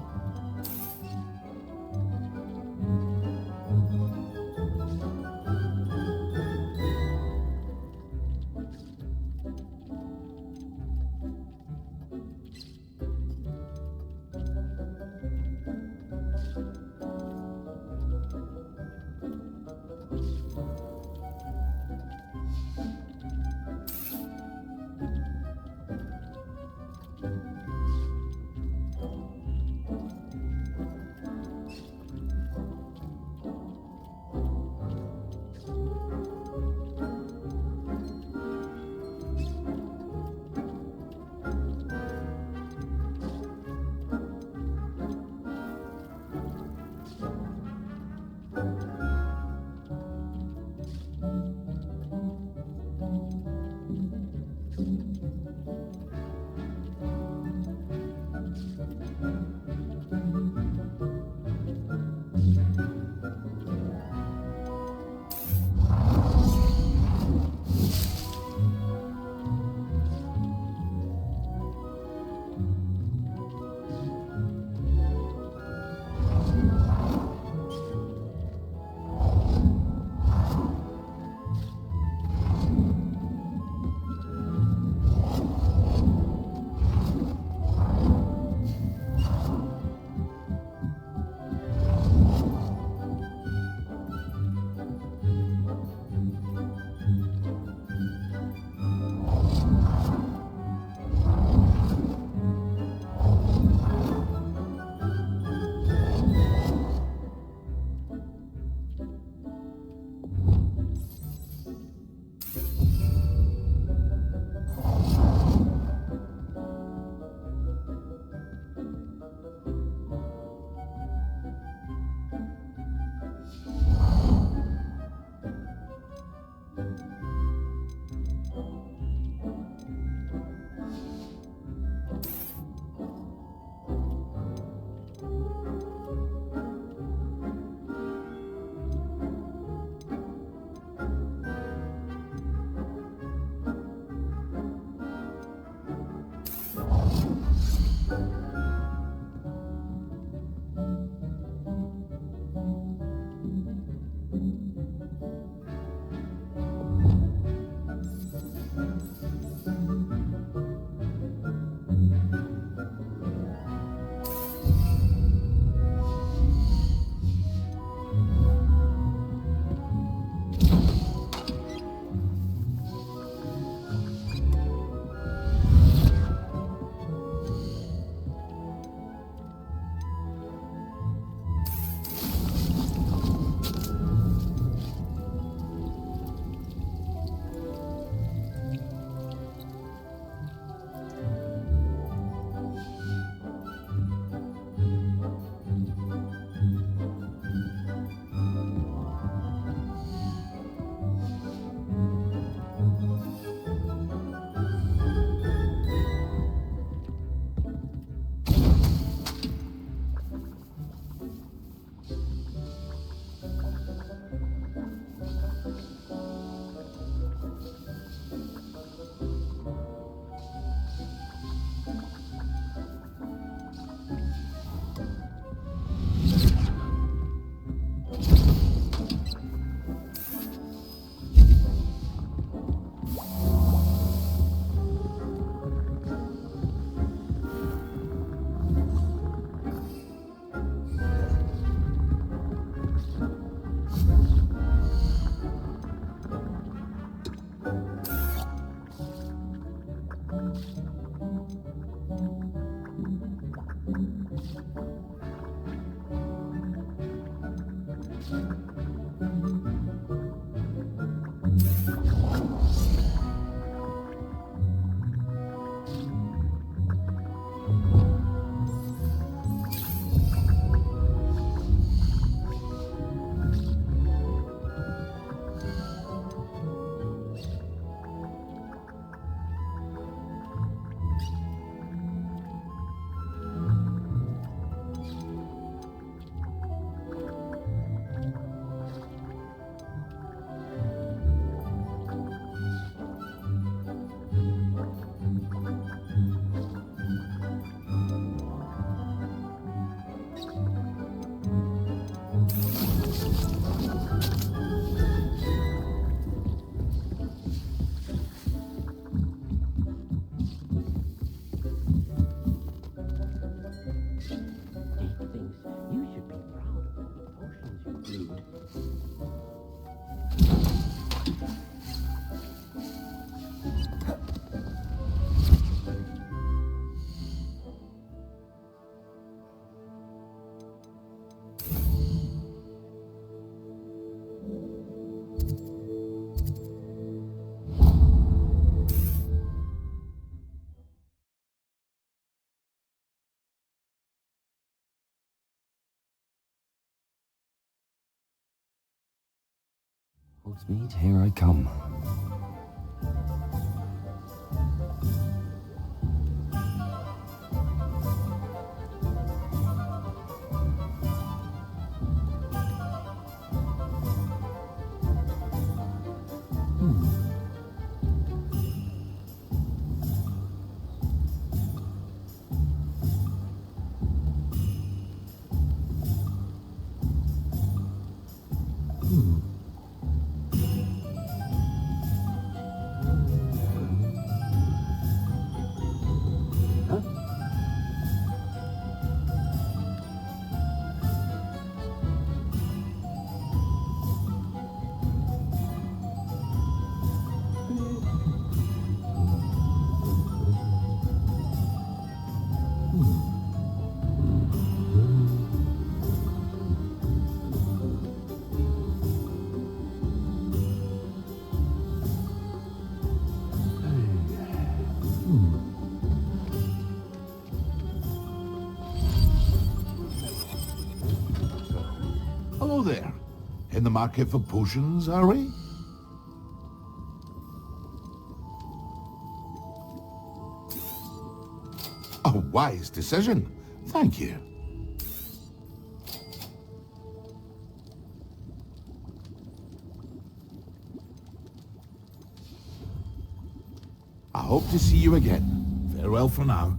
Hogsmeade, here I come. Hello there. In the market for potions, are we? A wise decision. Thank you. I hope to see you again. Farewell for now.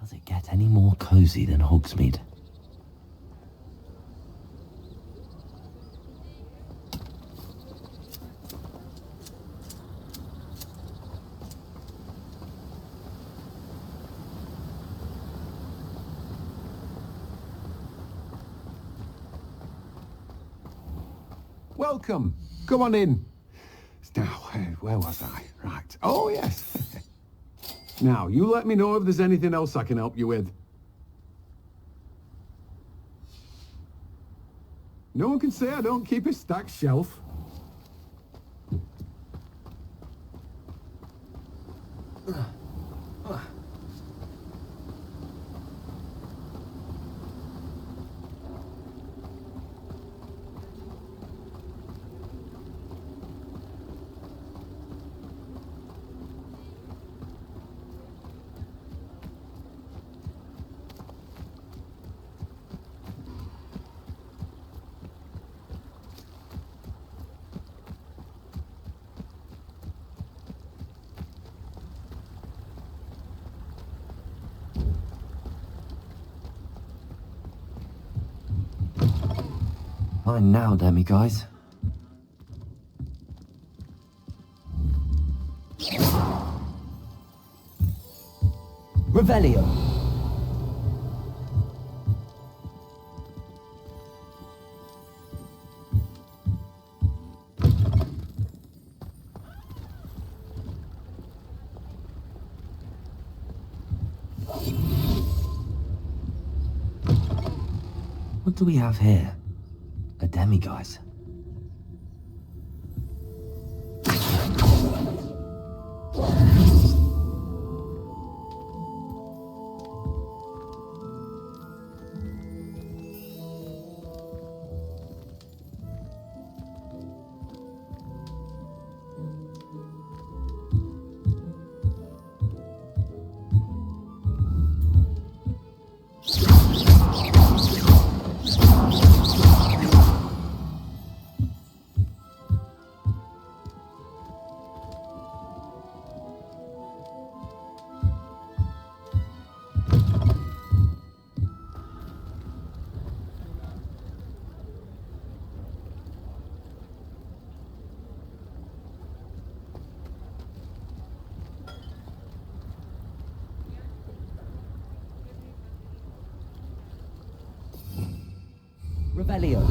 Does it get any more cozy than Hogsmeade? Welcome. Come on in. Now, where was I? Right. Oh, yes. Now, you let me know if there's anything else I can help you with. No one can say I don't keep a stacked shelf. Fine now, Demi guys. Revelio. What do we have here? A demiguise. Revelio.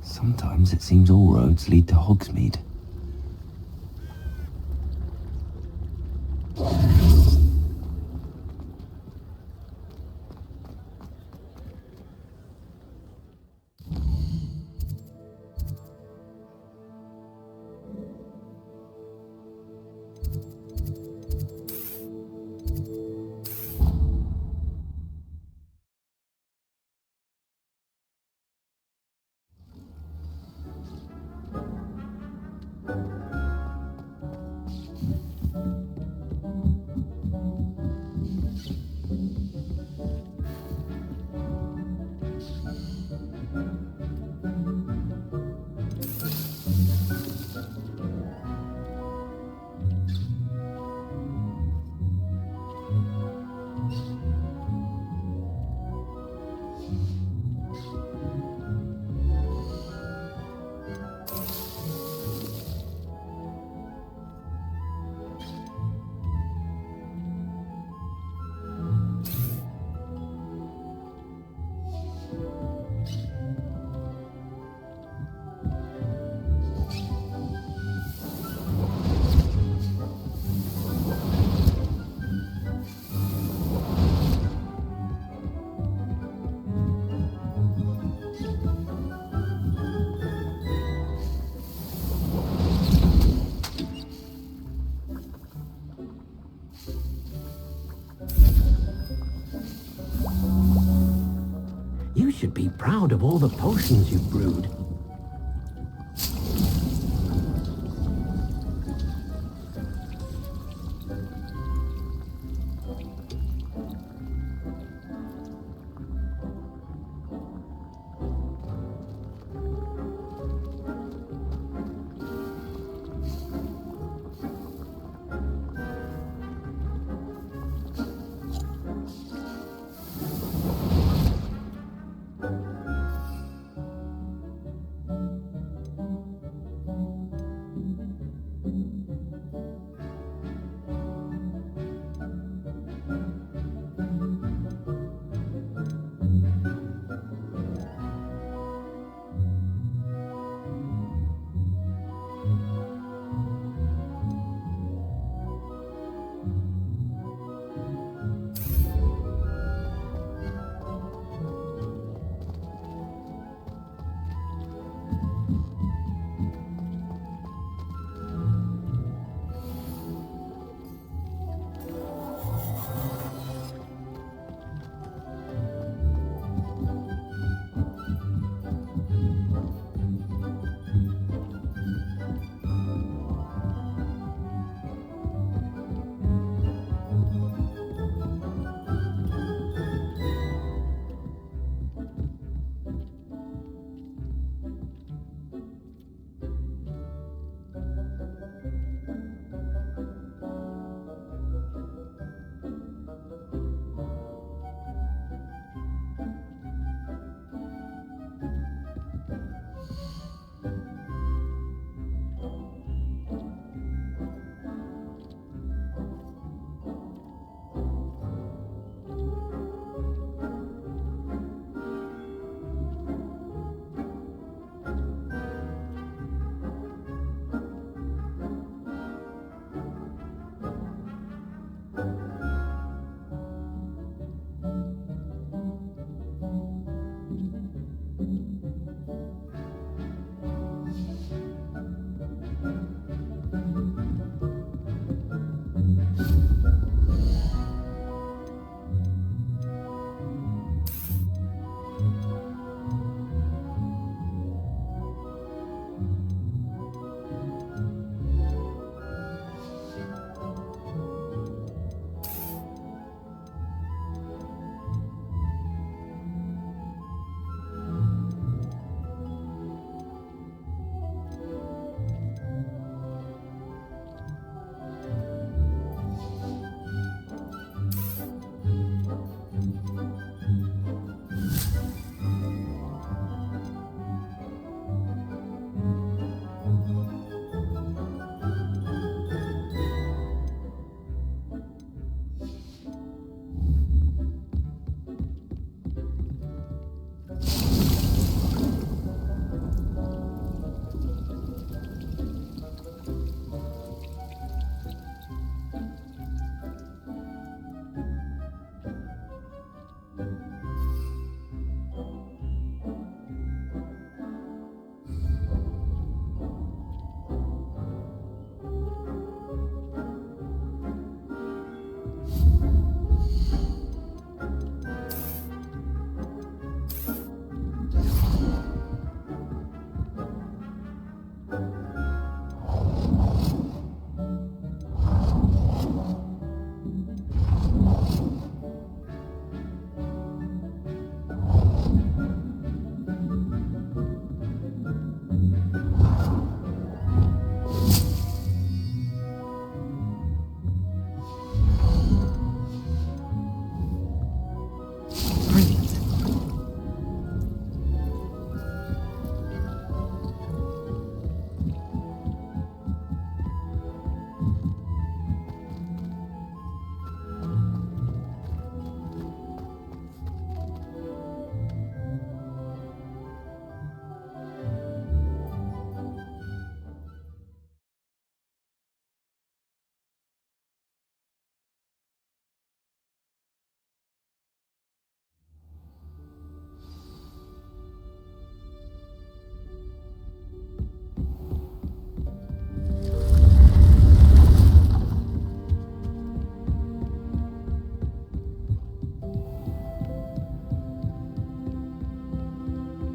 Sometimes it seems all roads lead to Hogsmeade. be proud of all the potions you've brewed.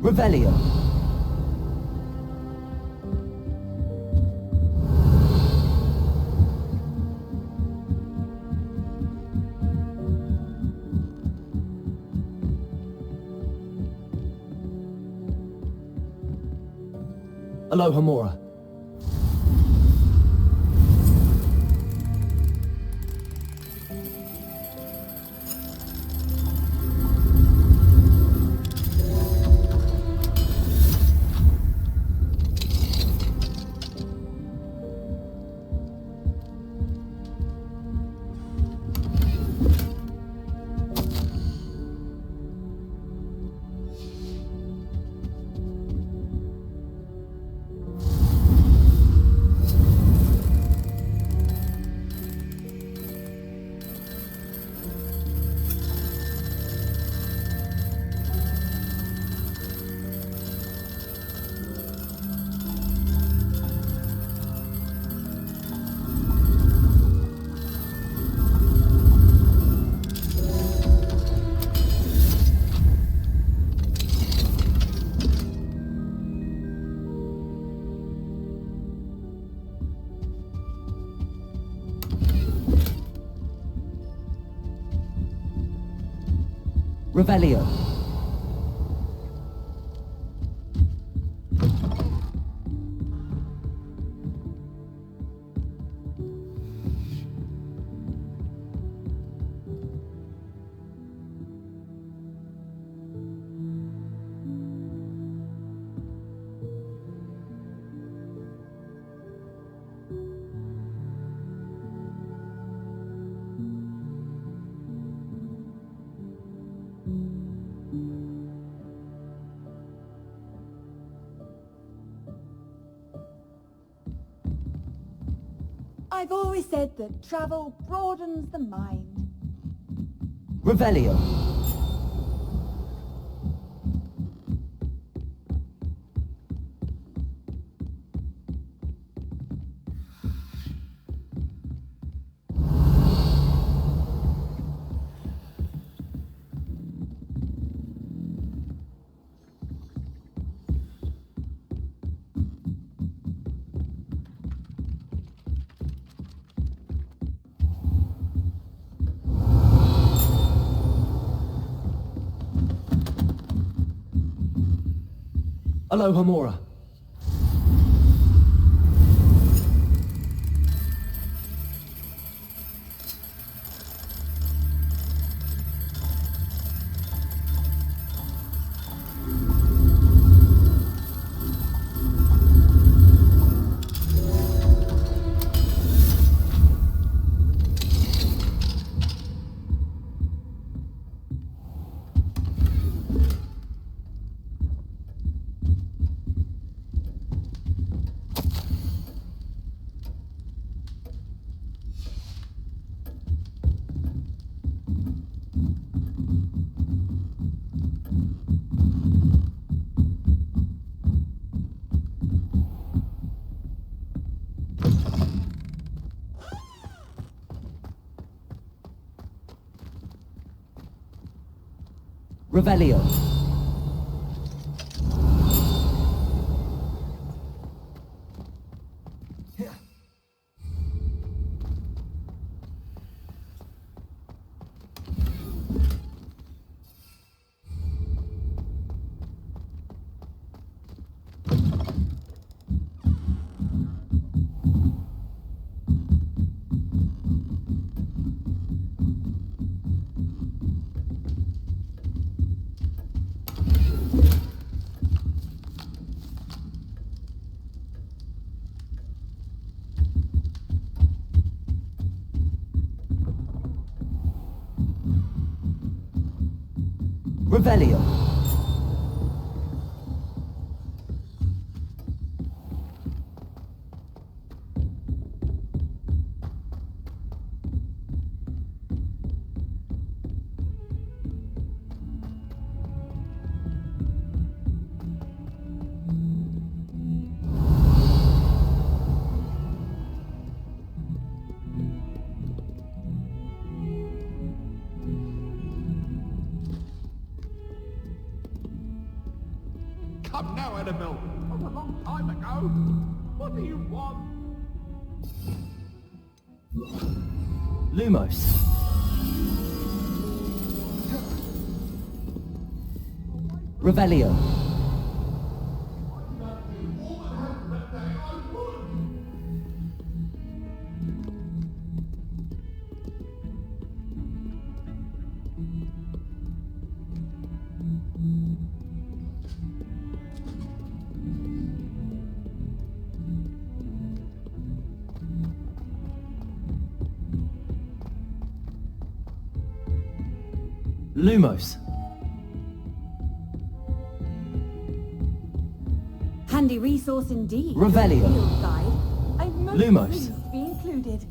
Revelio. Alohomora. Revelio. I've always said that travel broadens the mind. Revelio. Alohomora. Revelio. Revelio. I'm now edible. From a long time ago. What do you want? Lumos. Revelio. Lumos. Handy resource indeed. Revelio. Field guide. I'm most Lumos. pleased to be included.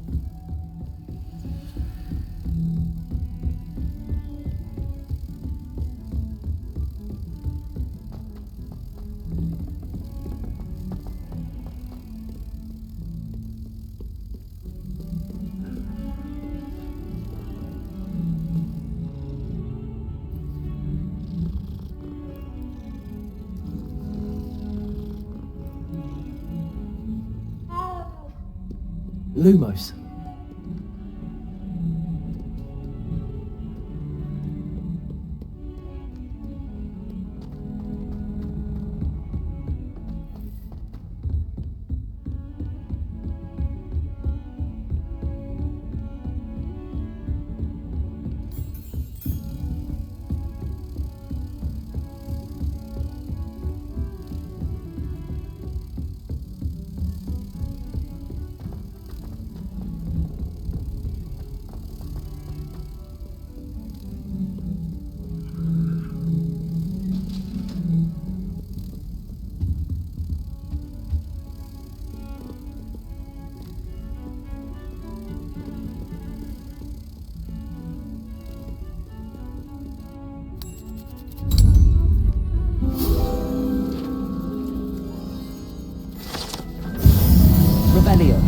Lumos. Revelio.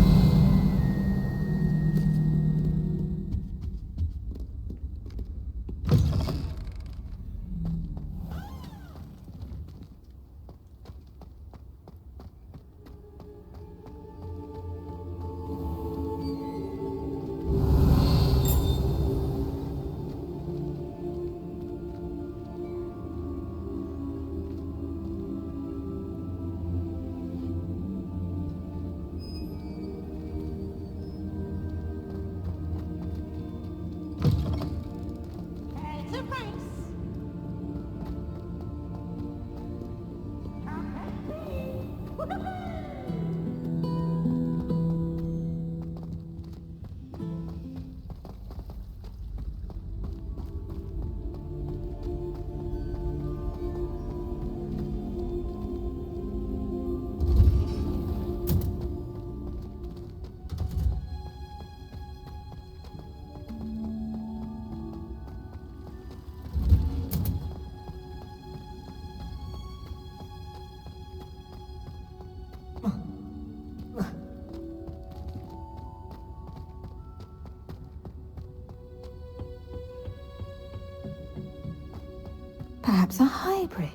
Perhaps a hybrid.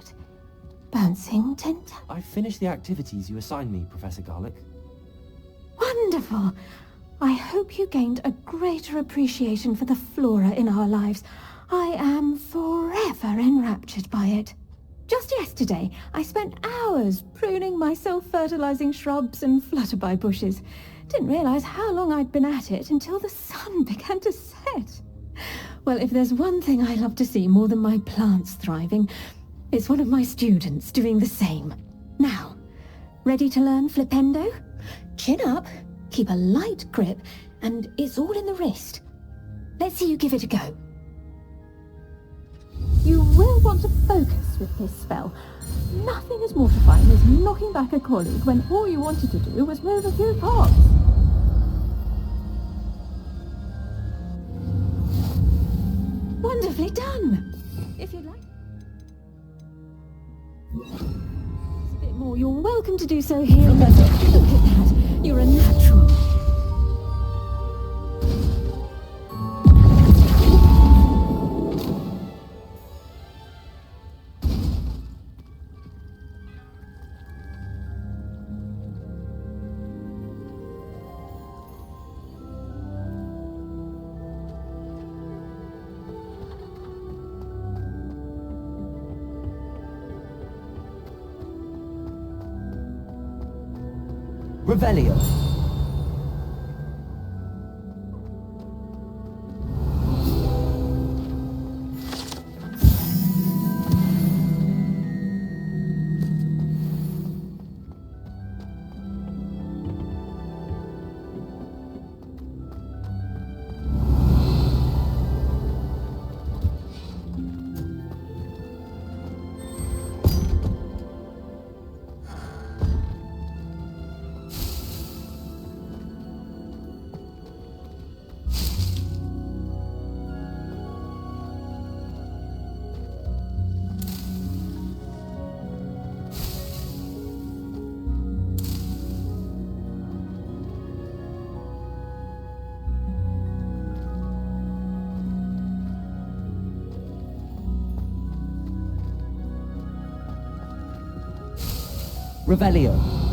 Bouncing tentacle. I've finished the activities you assigned me, Professor Garlick. Wonderful. I hope you gained a greater appreciation for the flora in our lives. I am forever enraptured by it. Just yesterday, I spent hours pruning my self-fertilizing shrubs and flutterby bushes. Didn't realize how long I'd been at it until the sun began to set. Well, if there's one thing I love to see more than my plants thriving, it's one of my students doing the same. Now, ready to learn Flipendo? Chin up, keep a light grip, and it's all in the wrist. Let's see you give it a go. You will want to focus with this spell. Nothing as mortifying as knocking back a colleague when all you wanted to do was move a few pots. Wonderfully done! If you'd like... a bit more, you're welcome to do so here, but look at that! You're a natural. Revelio. Revelio.